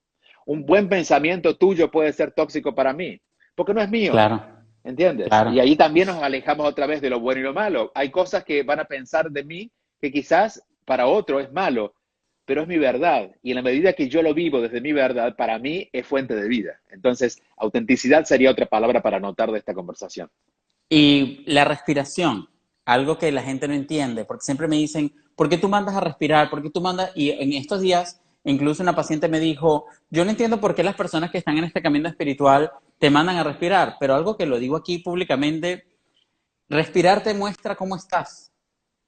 Un buen pensamiento tuyo puede ser tóxico para mí, porque no es mío, Claro, ¿entiendes? claro. Y ahí también nos alejamos otra vez de lo bueno y lo malo. Hay cosas que van a pensar de mí que quizás para otro es malo, pero es mi verdad. Y en la medida que yo lo vivo desde mi verdad, para mí es fuente de vida. Entonces, autenticidad sería otra palabra para anotar de esta conversación. Y la respiración, algo que la gente no entiende, porque siempre me dicen, ¿por qué tú mandas a respirar? ¿Por qué tú mandas? Y en estos días, incluso una paciente me dijo, yo no entiendo por qué las personas que están en este camino espiritual te mandan a respirar, pero algo que lo digo aquí públicamente, respirar te muestra cómo estás.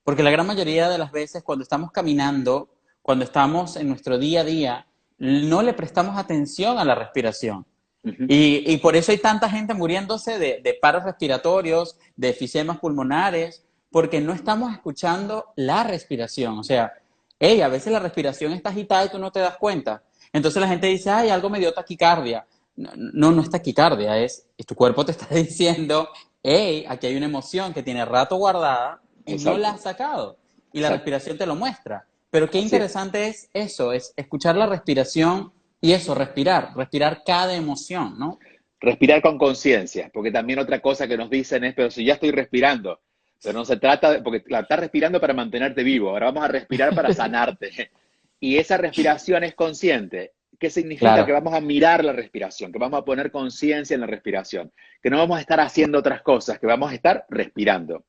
Porque la gran mayoría de las veces cuando estamos caminando, cuando estamos en nuestro día a día, no le prestamos atención a la respiración. Uh -huh. Y por eso hay tanta gente muriéndose de paros respiratorios, de efisemas pulmonares, porque no estamos escuchando la respiración. O sea, hey, a veces la respiración está agitada y tú no te das cuenta. Entonces la gente dice, ay, algo me dio taquicardia. No, no, no es taquicardia, es tu cuerpo te está diciendo, hey, aquí hay una emoción que tiene rato guardada y no la Exacto, has sacado. Y la exacto. respiración te lo muestra. Pero qué Así es. interesante es eso, es escuchar la respiración y eso, respirar cada emoción, ¿no? Respirar con conciencia, porque también otra cosa que nos dicen es, pero si ya estoy respirando, pero no se trata de, porque la estás respirando para mantenerte vivo, ahora vamos a respirar para sanarte. Y esa respiración es consciente. ¿Qué significa? Claro. Que vamos a mirar la respiración, que vamos a poner conciencia en la respiración, que no vamos a estar haciendo otras cosas, que vamos a estar respirando.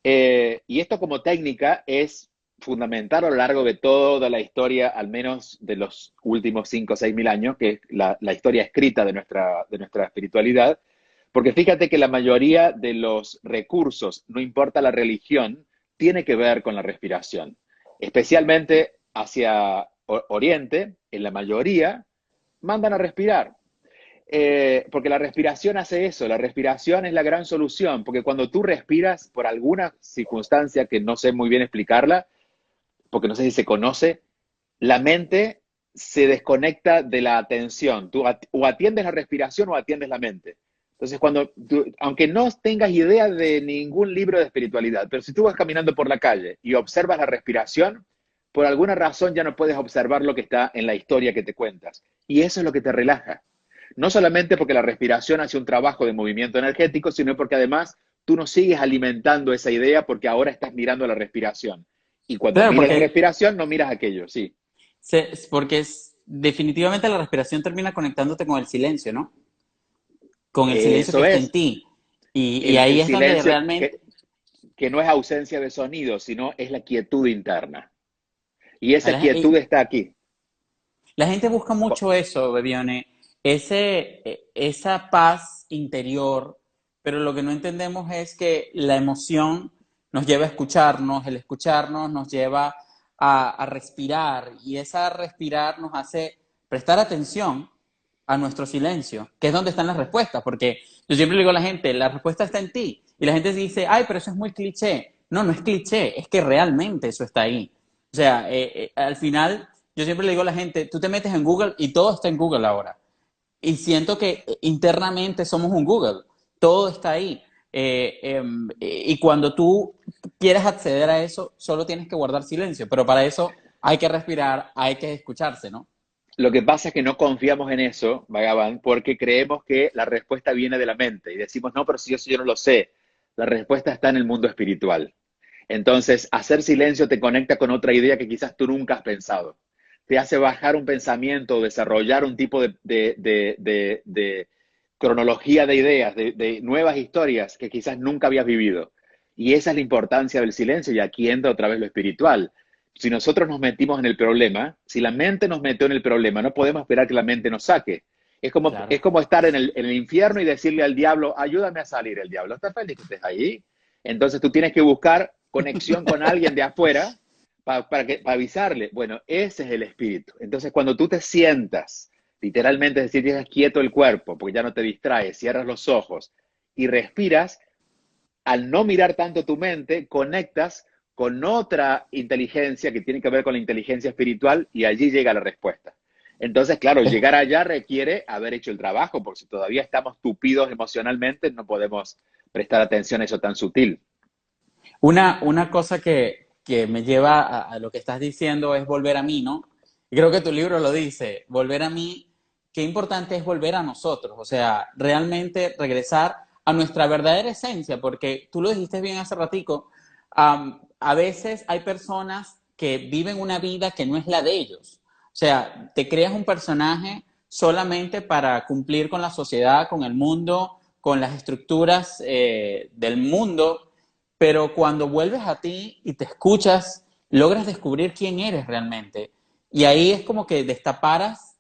Y esto como técnica es fundamental a lo largo de toda la historia, al menos de los últimos 5 o 6 mil años, que es la historia escrita de nuestra espiritualidad, porque fíjate que la mayoría de los recursos, no importa la religión, tiene que ver con la respiración, especialmente hacia Oriente, en la mayoría mandan a respirar. Porque la respiración hace eso, la respiración es la gran solución, porque cuando tú respiras por alguna circunstancia que no sé muy bien explicarla, porque no sé si se conoce, la mente se desconecta de la atención. Tú o atiendes la respiración o atiendes la mente. Entonces, aunque no tengas idea de ningún libro de espiritualidad, pero si tú vas caminando por la calle y observas la respiración, por alguna razón ya no puedes observar lo que está en la historia que te cuentas. Y eso es lo que te relaja. No solamente porque la respiración hace un trabajo de movimiento energético, sino porque además tú no sigues alimentando esa idea porque ahora estás mirando la respiración. Y cuando Claro, miras la porque, respiración, no miras aquello, sí. definitivamente la respiración termina conectándote con el silencio, ¿no? Con el silencio que Eso está en es, ti. Y el ahí es donde silencio realmente que no es ausencia de sonido, sino es la quietud interna. Y a esa y quietud está aquí. la gente busca mucho eso, Bebione, esa paz interior, pero lo que no entendemos es que la emoción nos lleva a escucharnos, el escucharnos nos lleva a respirar, y esa respirar nos hace prestar atención a nuestro silencio, que es donde están las respuestas, porque yo siempre le digo a la gente, la respuesta está en ti, y la gente dice, ay, pero eso es muy cliché. No, no es cliché, es que realmente eso está ahí. O sea, al final, yo siempre le digo a la gente, tú te metes en Google y todo está en Google ahora. Y siento que internamente somos un Google, todo está ahí. Y cuando tú quieres acceder a eso, solo tienes que guardar silencio, pero para eso hay que respirar, hay que escucharse, ¿no? Lo que pasa es que no confiamos en eso, Bhagavan, porque creemos que la respuesta viene de la mente y decimos, no, pero si yo no lo sé, la respuesta está en el mundo espiritual. Entonces, hacer silencio te conecta con otra idea que quizás tú nunca has pensado. Te hace bajar un pensamiento, desarrollar un tipo de cronología de ideas, de nuevas historias que quizás nunca habías vivido. Y esa es la importancia del silencio y aquí entra otra vez lo espiritual. Si nosotros nos metimos en el problema, si la mente nos metió en el problema, no podemos esperar que la mente nos saque. Es Claro. como estar en el infierno y decirle al diablo, ayúdame a salir. El diablo está feliz que estés ahí. Entonces tú tienes que buscar conexión con alguien de afuera para avisarle. Bueno, ese es el espíritu. Entonces cuando tú te sientas, literalmente es decir, dejas quieto el cuerpo, porque ya no te distraes, cierras los ojos y respiras, al no mirar tanto tu mente, conectas con otra inteligencia que tiene que ver con la inteligencia espiritual y allí llega la respuesta. Entonces, claro, llegar allá requiere haber hecho el trabajo, porque si todavía estamos tupidos emocionalmente, no podemos prestar atención a eso tan sutil. Una cosa que me lleva a lo que estás diciendo es volver a mí, ¿no? Y creo que tu libro lo dice, volver a mí, qué importante es volver a nosotros, o sea, realmente regresar a nuestra verdadera esencia, porque tú lo dijiste bien hace ratico, a veces hay personas que viven una vida que no es la de ellos. O sea, te creas un personaje solamente para cumplir con la sociedad, con el mundo, con las estructuras del mundo, pero cuando vuelves a ti y te escuchas, logras descubrir quién eres realmente. Y ahí es como que destaparas,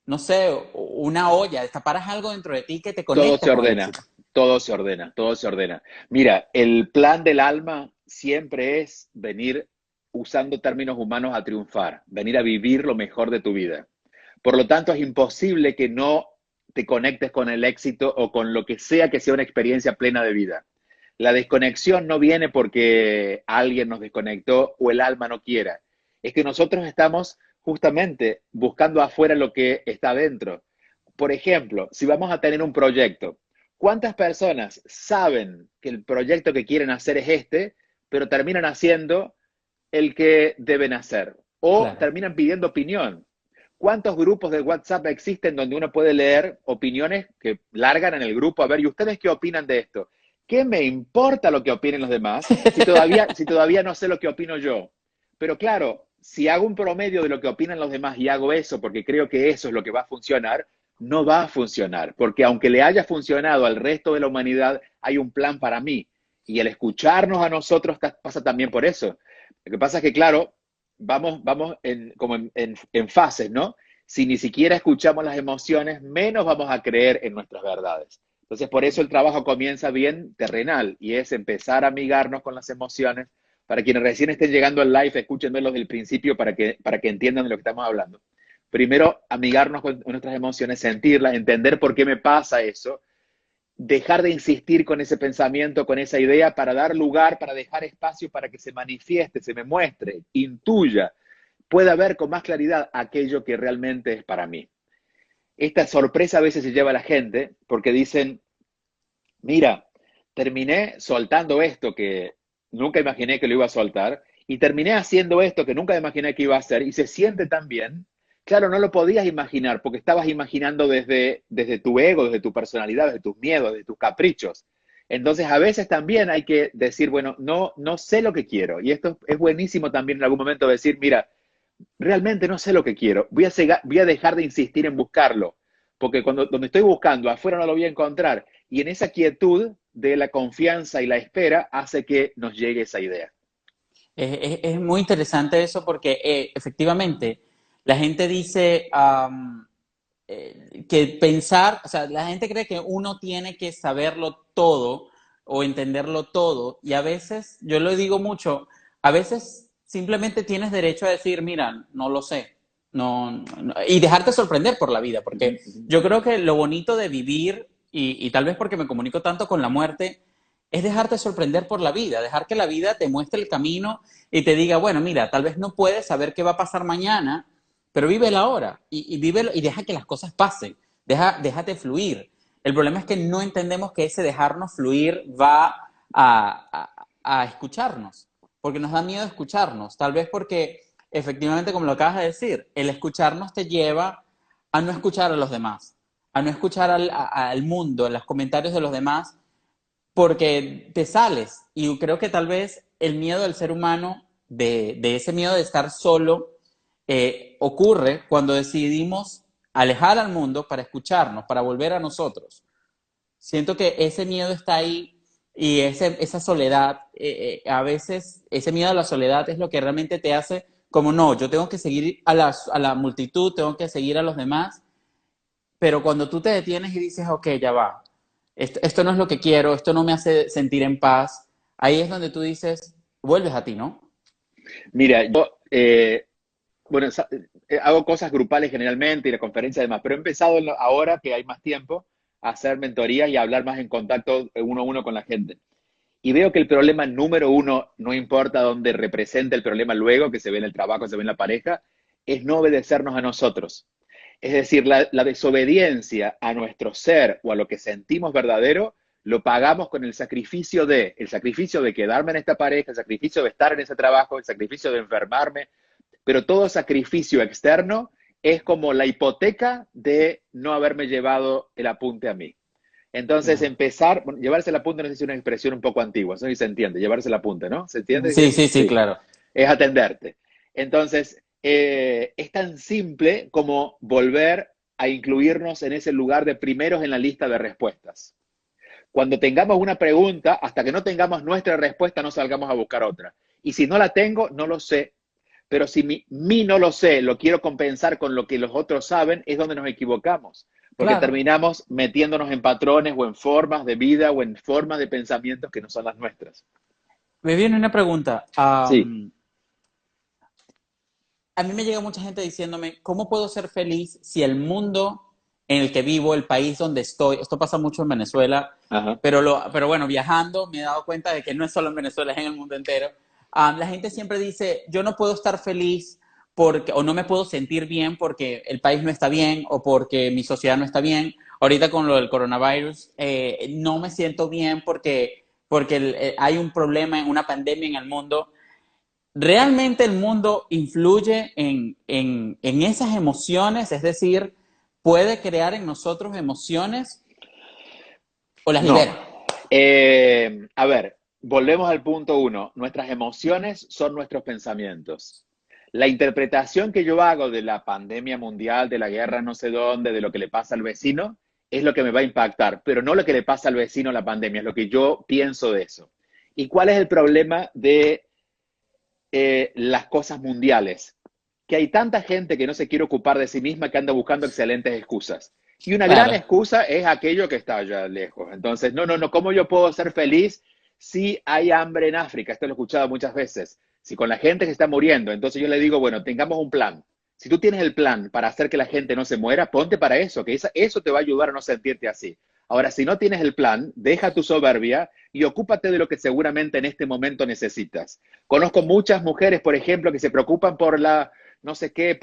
no sé, una olla, destaparas algo dentro de ti que te Todo conecta se con el ordena, éxito. todo se ordena, todo se ordena. Mira, el plan del alma siempre es venir usando términos humanos a triunfar, venir a vivir lo mejor de tu vida. Por lo tanto, es imposible que no te conectes con el éxito o con lo que sea una experiencia plena de vida. La desconexión no viene porque alguien nos desconectó o el alma no quiera. Es que nosotros estamos justamente buscando afuera lo que está dentro. Por ejemplo, si vamos a tener un proyecto, ¿cuántas personas saben que el proyecto que quieren hacer es este, pero terminan haciendo el que deben hacer? O Claro. terminan pidiendo opinión. ¿Cuántos grupos de WhatsApp existen donde uno puede leer opiniones que largan en el grupo? A ver, ¿y ustedes qué opinan de esto? ¿Qué me importa lo que opinen los demás si todavía no sé lo que opino yo? Pero claro, si hago un promedio de lo que opinan los demás y hago eso porque creo que eso es lo que va a funcionar, no va a funcionar, porque aunque le haya funcionado al resto de la humanidad, hay un plan para mí. Y el escucharnos a nosotros pasa también por eso. Lo que pasa es que, claro, vamos en fases, ¿no? Si ni siquiera escuchamos las emociones, menos vamos a creer en nuestras verdades. Entonces, por eso el trabajo comienza bien terrenal y es empezar a amigarnos con las emociones. Para quienes recién estén llegando al live, escúchenme desde el principio para que entiendan de lo que estamos hablando. Primero, amigarnos con nuestras emociones, sentirlas, entender por qué me pasa eso, dejar de insistir con ese pensamiento, con esa idea, para dar lugar, para dejar espacio para que se manifieste, se me muestre, intuya, pueda ver con más claridad aquello que realmente es para mí. Esta sorpresa a veces se lleva a la gente porque dicen, mira, terminé soltando esto que nunca imaginé que lo iba a soltar y terminé haciendo esto que nunca imaginé que iba a hacer y se siente tan bien. Claro, no lo podías imaginar porque estabas imaginando desde tu ego, desde tu personalidad, desde tus miedos, desde tus caprichos. Entonces, a veces también hay que decir, bueno, no sé lo que quiero. Y esto es buenísimo también en algún momento decir, mira, realmente no sé lo que quiero. Voy a dejar de insistir en buscarlo, porque donde estoy buscando, afuera no lo voy a encontrar. Y en esa quietud de la confianza y la espera hace que nos llegue esa idea. Es muy interesante eso porque efectivamente la gente dice que pensar, o sea, la gente cree que uno tiene que saberlo todo o entenderlo todo y a veces, yo lo digo mucho, a veces simplemente tienes derecho a decir, mira, no lo sé. Y dejarte sorprender por la vida, Ujú, porque ujú. yo creo que lo bonito de vivir, y tal vez porque me comunico tanto con la muerte, es dejarte sorprender por la vida, dejar que la vida te muestre el camino y te diga, bueno, mira, tal vez no puedes saber qué va a pasar mañana, pero vive la hora y vívelo y deja que las cosas pasen, déjate fluir. El problema es que no entendemos que ese dejarnos fluir va a escucharnos, porque nos da miedo escucharnos, tal vez porque efectivamente, como lo acabas de decir, el escucharnos te lleva a no escuchar a los demás, a no escuchar al mundo, a los comentarios de los demás, porque te sales. Y creo que tal vez el miedo del ser humano, de ese miedo de estar solo, ocurre cuando decidimos alejar al mundo para escucharnos, para volver a nosotros. Siento que ese miedo está ahí y esa soledad, a veces ese miedo a la soledad es lo que realmente te hace como no, yo tengo que seguir a la multitud, tengo que seguir a los demás, pero cuando tú te detienes y dices, ok, ya va, esto no es lo que quiero, esto no me hace sentir en paz, ahí es donde tú dices, vuelves a ti, ¿no? Mira, yo, bueno, hago cosas grupales generalmente y la conferencia además, pero he empezado ahora que hay más tiempo a hacer mentorías y a hablar más en contacto uno a uno con la gente. Y veo que el problema número uno, no importa dónde represente el problema luego, que se ve en el trabajo, se ve en la pareja, es no obedecernos a nosotros. Es decir, la desobediencia a nuestro ser o a lo que sentimos verdadero, lo pagamos con el sacrificio de quedarme en esta pareja, el sacrificio de estar en ese trabajo, el sacrificio de enfermarme, pero todo sacrificio externo es como la hipoteca de no haberme llevado el apunte a mí. Entonces, Claro. empezar, bueno, llevarse el apunte no sé si es una expresión un poco antigua, no sé si se entiende, llevarse el apunte, ¿no? ¿Se entiende? Sí, sí, sí, Sí, claro. es atenderte. Entonces, es tan simple como volver a incluirnos en ese lugar de primeros en la lista de respuestas. Cuando tengamos una pregunta, hasta que no tengamos nuestra respuesta, no salgamos a buscar otra. Y si no la tengo, no lo sé. Pero si mi no lo sé, lo quiero compensar con lo que los otros saben, es donde nos equivocamos. Porque Claro. terminamos metiéndonos en patrones o en formas de vida o en formas de pensamientos que no son las nuestras. Me viene una pregunta. Sí, A mí me llega mucha gente diciéndome, ¿cómo puedo ser feliz si el mundo en el que vivo, el país donde estoy, esto pasa mucho en Venezuela, ajá. pero bueno, viajando me he dado cuenta de que no es solo en Venezuela, es en el mundo entero. La gente siempre dice, yo no puedo estar feliz porque, o no me puedo sentir bien porque el país no está bien o porque mi sociedad no está bien. Ahorita con lo del coronavirus, no me siento bien porque hay un problema, una pandemia en el mundo. ¿Realmente el mundo influye en esas emociones? Es decir, ¿puede crear en nosotros emociones o las No. libera? A ver, volvemos al punto uno. Nuestras emociones son nuestros pensamientos. La interpretación que yo hago de la pandemia mundial, de la guerra no sé dónde, de lo que le pasa al vecino, es lo que me va a impactar, pero no lo que le pasa al vecino la pandemia, es lo que yo pienso de eso. ¿Y cuál es el problema de las cosas mundiales? Que hay tanta gente que no se quiere ocupar de sí misma que anda buscando excelentes excusas. Y una gran Claro, excusa es aquello que está allá lejos. Entonces, no, no, no, ¿cómo yo puedo ser feliz si hay hambre en África? Esto lo he escuchado muchas veces. Si con la gente se está muriendo, entonces yo le digo, bueno, tengamos un plan. Si tú tienes el plan para hacer que la gente no se muera, ponte para eso, que eso te va a ayudar a no sentirte así. Ahora, si no tienes el plan, deja tu soberbia y ocúpate de lo que seguramente en este momento necesitas. Conozco muchas mujeres, por ejemplo, que se preocupan por la no sé qué,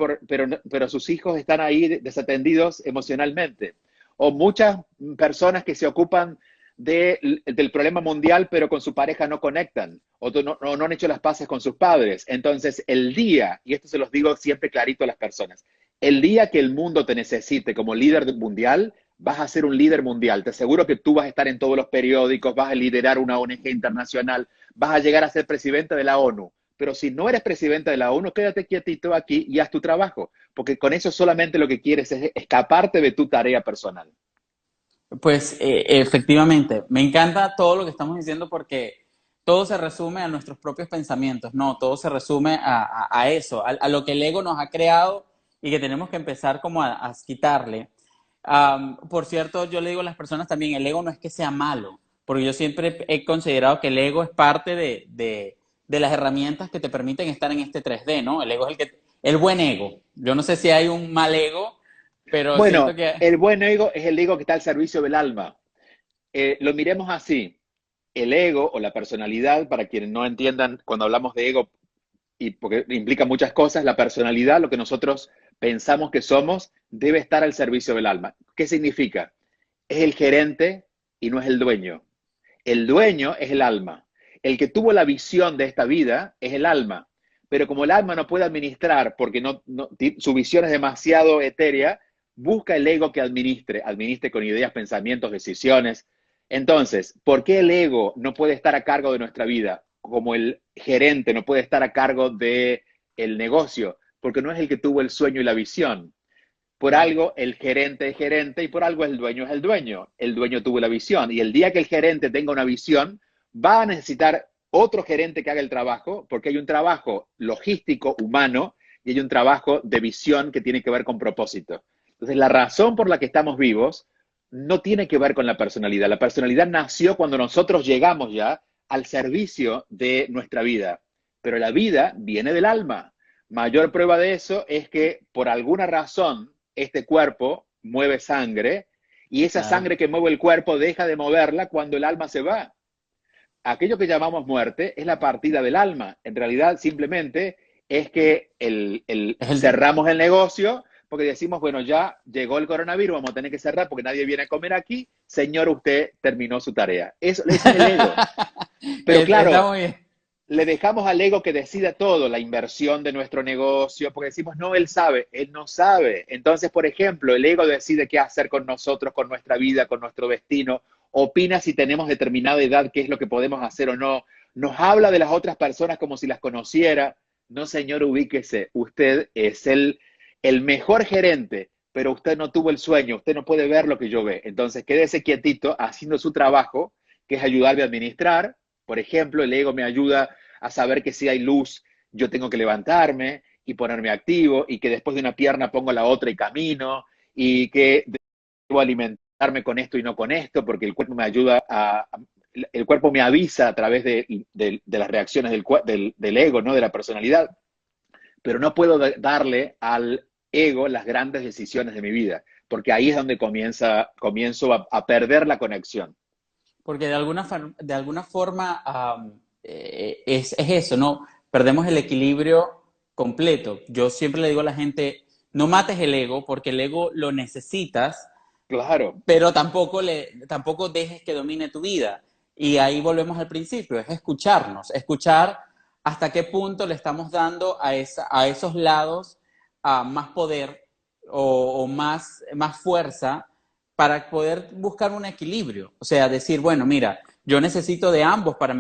pero sus hijos están ahí desatendidos emocionalmente. O muchas personas que se ocupan del problema mundial, pero con su pareja no conectan, no han hecho las paces con sus padres. Entonces, el día, y esto se los digo siempre clarito a las personas, el día que el mundo te necesite como líder mundial, vas a ser un líder mundial. Te aseguro que tú vas a estar en todos los periódicos, vas a liderar una ONG internacional, vas a llegar a ser presidente de la ONU. Pero si no eres presidente de la ONU, quédate quietito aquí y haz tu trabajo, porque con eso solamente lo que quieres es escaparte de tu tarea personal. pues efectivamente, me encanta todo lo que estamos diciendo porque todo se resume a nuestros propios pensamientos, no, todo se resume a eso, a lo que el ego nos ha creado y que tenemos que empezar como a quitarle. Por cierto, yo le digo a las personas también, el ego no es que sea malo, porque yo siempre he considerado que el ego es parte de las herramientas que te permiten estar en este 3D, ¿no? El ego es el buen ego. Yo no sé si hay un mal ego, pero siento Bueno, que... el buen ego es el ego que está al servicio del alma. Lo miremos así. El ego o la personalidad, para quienes no entiendan cuando hablamos de ego, y porque implica muchas cosas, la personalidad, lo que nosotros pensamos que somos, debe estar al servicio del alma. ¿Qué significa? Es el gerente y no es el dueño. El dueño es el alma. El que tuvo la visión de esta vida es el alma. Pero como el alma no puede administrar porque su visión es demasiado etérea, busca el ego que administre con ideas, pensamientos, decisiones. Entonces, ¿por qué el ego no puede estar a cargo de nuestra vida? Como el gerente no puede estar a cargo del negocio, porque no es el que tuvo el sueño y la visión. Por Claro. algo el gerente es gerente y por algo el dueño es el dueño. El dueño tuvo la visión y el día que el gerente tenga una visión, va a necesitar otro gerente que haga el trabajo, porque hay un trabajo logístico, humano, y hay un trabajo de visión que tiene que ver con propósito. Entonces, la razón por la que estamos vivos no tiene que ver con la personalidad. La personalidad nació cuando nosotros llegamos ya al servicio de nuestra vida, pero la vida viene del alma. Mayor prueba de eso es que por alguna razón este cuerpo mueve sangre y esa Claro. sangre que mueve el cuerpo deja de moverla cuando el alma se va. Aquello que llamamos muerte es la partida del alma. En realidad simplemente es que Es cerramos el negocio porque decimos, bueno, ya llegó el coronavirus, vamos a tener que cerrar porque nadie viene a comer aquí. Señor, usted terminó su tarea. Ese es el ego. Pero Está claro, muy bien. le dejamos al ego que decida todo, la inversión de nuestro negocio, porque decimos, no, él sabe, él no sabe. Entonces, por ejemplo, el ego decide qué hacer con nosotros, con nuestra vida, con nuestro destino, opina si tenemos determinada edad, qué es lo que podemos hacer o no, nos habla de las otras personas como si las conociera. No, señor, ubíquese, usted es el mejor gerente, pero usted no tuvo el sueño, usted no puede ver lo que yo ve. Entonces, quédese quietito haciendo su trabajo, que es ayudarme a administrar. Por ejemplo, el ego me ayuda a saber que si hay luz, yo tengo que levantarme y ponerme activo y que después de una pierna pongo la otra y camino y que debo alimentarme con esto y no con esto porque el cuerpo me ayuda el cuerpo me avisa a través de las reacciones del ego, ¿no? De la personalidad, pero no puedo darle al ego las grandes decisiones de mi vida, porque ahí es donde comienzo a perder la conexión. Porque de alguna forma es eso, ¿no? Perdemos el equilibrio completo. Yo siempre le digo a la gente, no mates el ego, porque el ego lo necesitas, Claro, pero tampoco dejes que domine tu vida. Y ahí volvemos al principio, es escucharnos, escuchar hasta qué punto le estamos dando a esos lados más poder o más fuerza para poder buscar un equilibrio. O sea, decir, bueno, mira, yo necesito de ambos para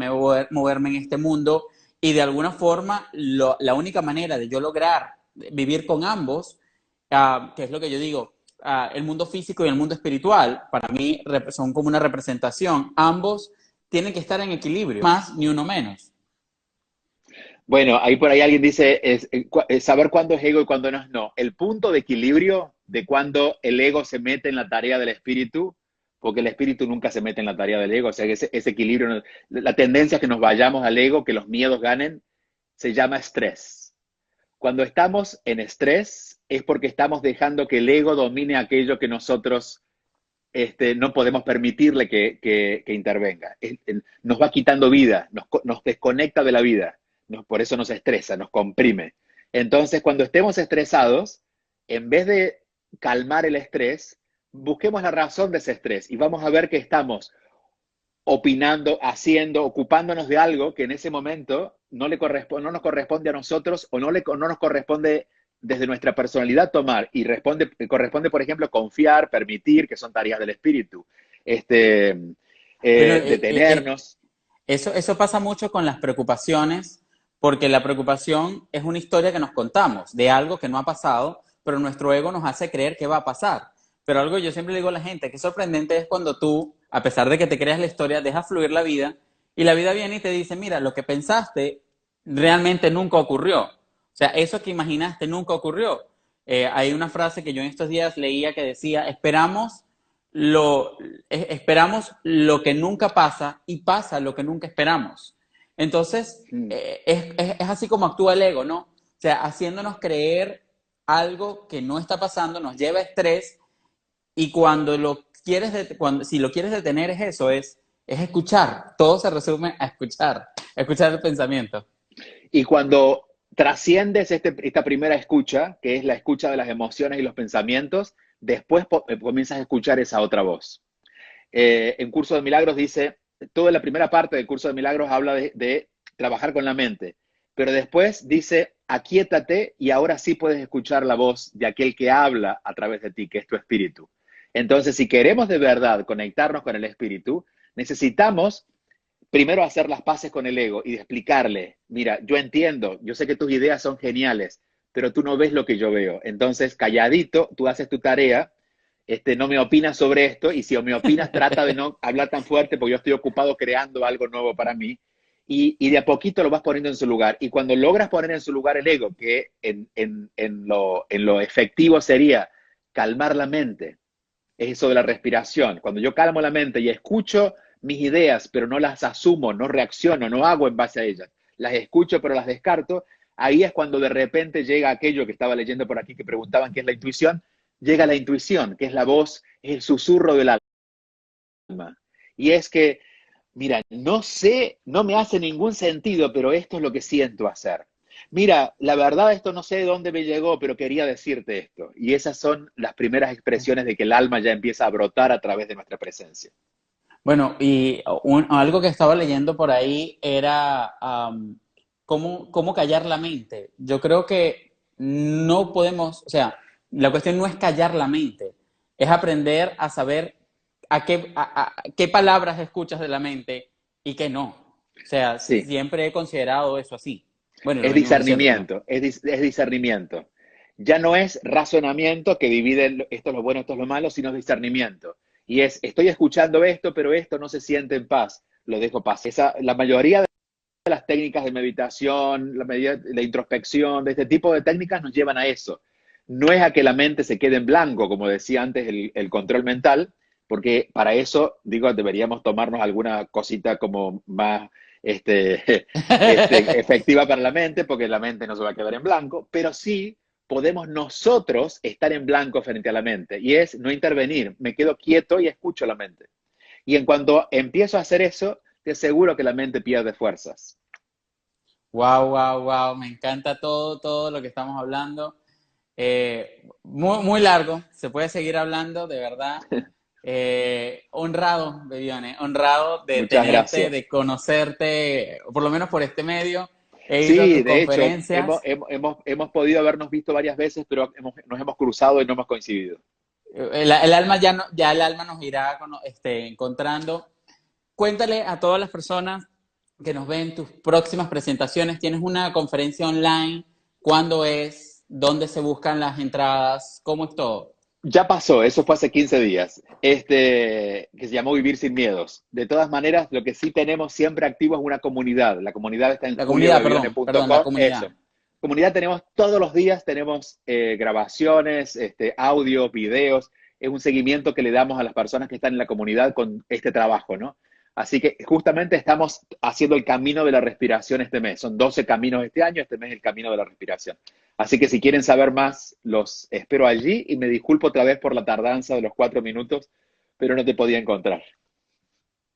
moverme en este mundo y de alguna forma la única manera de yo lograr vivir con ambos, que es lo que yo digo, el mundo físico y el mundo espiritual, para mí son como una representación. Ambos tienen que estar en equilibrio, más ni uno menos. bueno, ahí por ahí alguien dice, es saber cuándo es ego y cuándo no es no. El punto de equilibrio de cuando el ego se mete en la tarea del espíritu, porque el espíritu nunca se mete en la tarea del ego, o sea, ese equilibrio, la tendencia es que nos vayamos al ego, que los miedos ganen, se llama estrés. Cuando estamos en estrés es porque estamos dejando que el ego domine aquello que nosotros no podemos permitirle que intervenga. Nos va quitando vida, nos desconecta de la vida, por eso nos estresa, nos comprime. Entonces, cuando estemos estresados, en vez de calmar el estrés, busquemos la razón de ese estrés y vamos a ver que estamos opinando, haciendo, ocupándonos de algo que en ese momento no nos corresponde a nosotros o no nos corresponde desde nuestra personalidad tomar y corresponde, por ejemplo, confiar, permitir, que son tareas del espíritu, Pero detenernos. eso pasa mucho con las preocupaciones, porque la preocupación es una historia que nos contamos de algo que no ha pasado, pero nuestro ego nos hace creer que va a pasar. Pero algo yo siempre le digo a la gente, que sorprendente es cuando tú, a pesar de que te creas la historia, dejas fluir la vida y la vida viene y te dice, mira, lo que pensaste realmente nunca ocurrió. O sea, eso que imaginaste nunca ocurrió. Hay una frase que yo en estos días leía que decía, lo, esperamos lo que nunca pasa y pasa lo que nunca esperamos. Entonces, Mm. es así como actúa el ego, ¿no? O sea, haciéndonos creer algo que no está pasando, nos lleva a estrés y cuando si lo quieres detener es eso, es escuchar. Todo se resume a escuchar el pensamiento. Y cuando trasciendes esta primera escucha, que es la escucha de las emociones y los pensamientos, después comienzas a escuchar esa otra voz. En Curso de Milagros dice, toda la primera parte del Curso de Milagros habla de trabajar con la mente, pero después dice, aquíétate y ahora sí puedes escuchar la voz de aquel que habla a través de ti, que es tu espíritu. Entonces, si queremos de verdad conectarnos con el espíritu, necesitamos primero hacer las paces con el ego y de explicarle, mira, yo entiendo, yo sé que tus ideas son geniales, pero tú no ves lo que yo veo. Entonces, calladito, tú haces tu tarea, no me opinas sobre esto, y si me opinas, trata de no hablar tan fuerte porque yo estoy ocupado creando algo nuevo para mí. Y de a poquito lo vas poniendo en su lugar. Y cuando logras poner en su lugar el ego, que en lo efectivo sería calmar la mente, es eso de la respiración. Cuando yo calmo la mente y escucho mis ideas, pero no las asumo, no reacciono, no hago en base a ellas, las escucho pero las descarto, ahí es cuando de repente llega aquello que estaba leyendo por aquí que preguntaban qué es la intuición, llega la intuición, que es la voz, es el susurro del alma. Y es que, mira, no sé, no me hace ningún sentido, pero esto es lo que siento hacer. Mira, la verdad esto no sé de dónde me llegó, pero quería decirte esto. Y esas son las primeras expresiones de que el alma ya empieza a brotar a través de nuestra presencia. Bueno, y algo que estaba leyendo por ahí era cómo callar la mente. Yo creo que no podemos, o sea, la cuestión no es callar la mente, es aprender a saber qué palabras escuchas de la mente y qué no. O sea, Sí, siempre he considerado eso así. Bueno, lo es venimos diciendo también. discernimiento, es discernimiento. Ya no es razonamiento que divide esto es lo bueno, esto es lo malo, sino es discernimiento. Y es, estoy escuchando esto, pero esto no se siente en paz, lo dejo pasar. La mayoría de las técnicas de meditación, la introspección, de este tipo de técnicas nos llevan a eso. No es a que la mente se quede en blanco, como decía antes el control mental, porque para eso, digo, deberíamos tomarnos alguna cosita como más efectiva para la mente, porque la mente no se va a quedar en blanco, pero sí podemos nosotros estar en blanco frente a la mente, y es no intervenir, me quedo quieto y escucho la mente. Y en cuanto empiezo a hacer eso, te aseguro que la mente pierde fuerzas. Wow, wow, wow, me encanta todo lo que estamos hablando. Muy largo, se puede seguir hablando, de verdad. Honrado, Bebione, honrado de Muchas tenerte, gracias. de conocerte, por lo menos por este medio. He ido a Sí, tus de hecho, conferencias. hemos podido habernos visto varias veces, pero nos hemos cruzado y no hemos coincidido. El alma ya, no, ya el alma nos irá encontrando. Cuéntale a todas las personas que nos ven tus próximas presentaciones. ¿Tienes una conferencia online? ¿Cuándo es? ¿Dónde se buscan las entradas? ¿Cómo es todo? Ya pasó, eso fue hace 15 días, que se llamó Vivir sin Miedos. De todas maneras, lo que sí tenemos siempre activo es una comunidad. La comunidad está en La comunidad, perdón, la juliobebione.com. comunidad. Eso. Comunidad tenemos todos los días, tenemos grabaciones, audios, videos. Es un seguimiento que le damos a las personas que están en la comunidad con este trabajo, ¿no? Así que justamente estamos haciendo el camino de la respiración este mes. Son 12 caminos este año, este mes el camino de la respiración. Así que si quieren saber más, los espero allí y me disculpo otra vez por la tardanza de los 4 minutos, pero no te podía encontrar.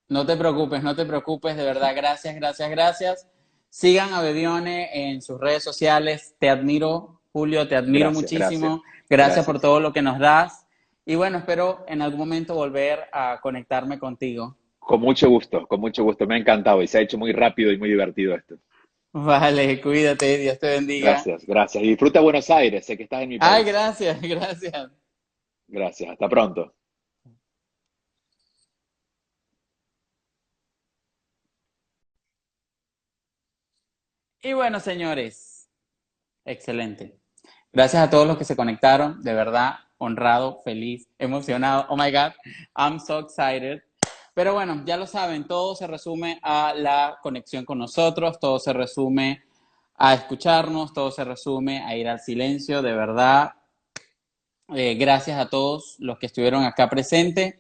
No te preocupes, no te preocupes, de verdad, gracias, gracias, gracias. Sigan a Bebione en sus redes sociales. Te admiro, Julio, te admiro Gracias, gracias, muchísimo. Gracias por gracias. todo lo que nos das. Y bueno, espero en algún momento volver a conectarme contigo. Con mucho gusto, con mucho gusto. Me ha encantado y se ha hecho muy rápido y muy divertido esto. Vale, cuídate, Dios te bendiga. Gracias, gracias. Y disfruta Buenos Aires, sé que estás en mi Ay, país. gracias, gracias. Gracias, hasta pronto. Y bueno, señores, excelente. Gracias a todos los que se conectaron, de verdad, honrado, feliz, emocionado. Oh my God, I'm so excited. Pero bueno, ya lo saben, todo se resume a la conexión con nosotros, todo se resume a escucharnos, todo se resume a ir al silencio, de verdad. Gracias a todos los que estuvieron acá presentes.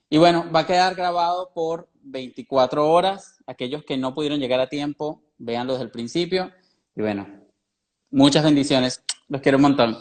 Y bueno, va a quedar grabado por 24 horas. Aquellos que no pudieron llegar a tiempo, véanlo desde el principio. Y bueno, muchas bendiciones. Los quiero un montón.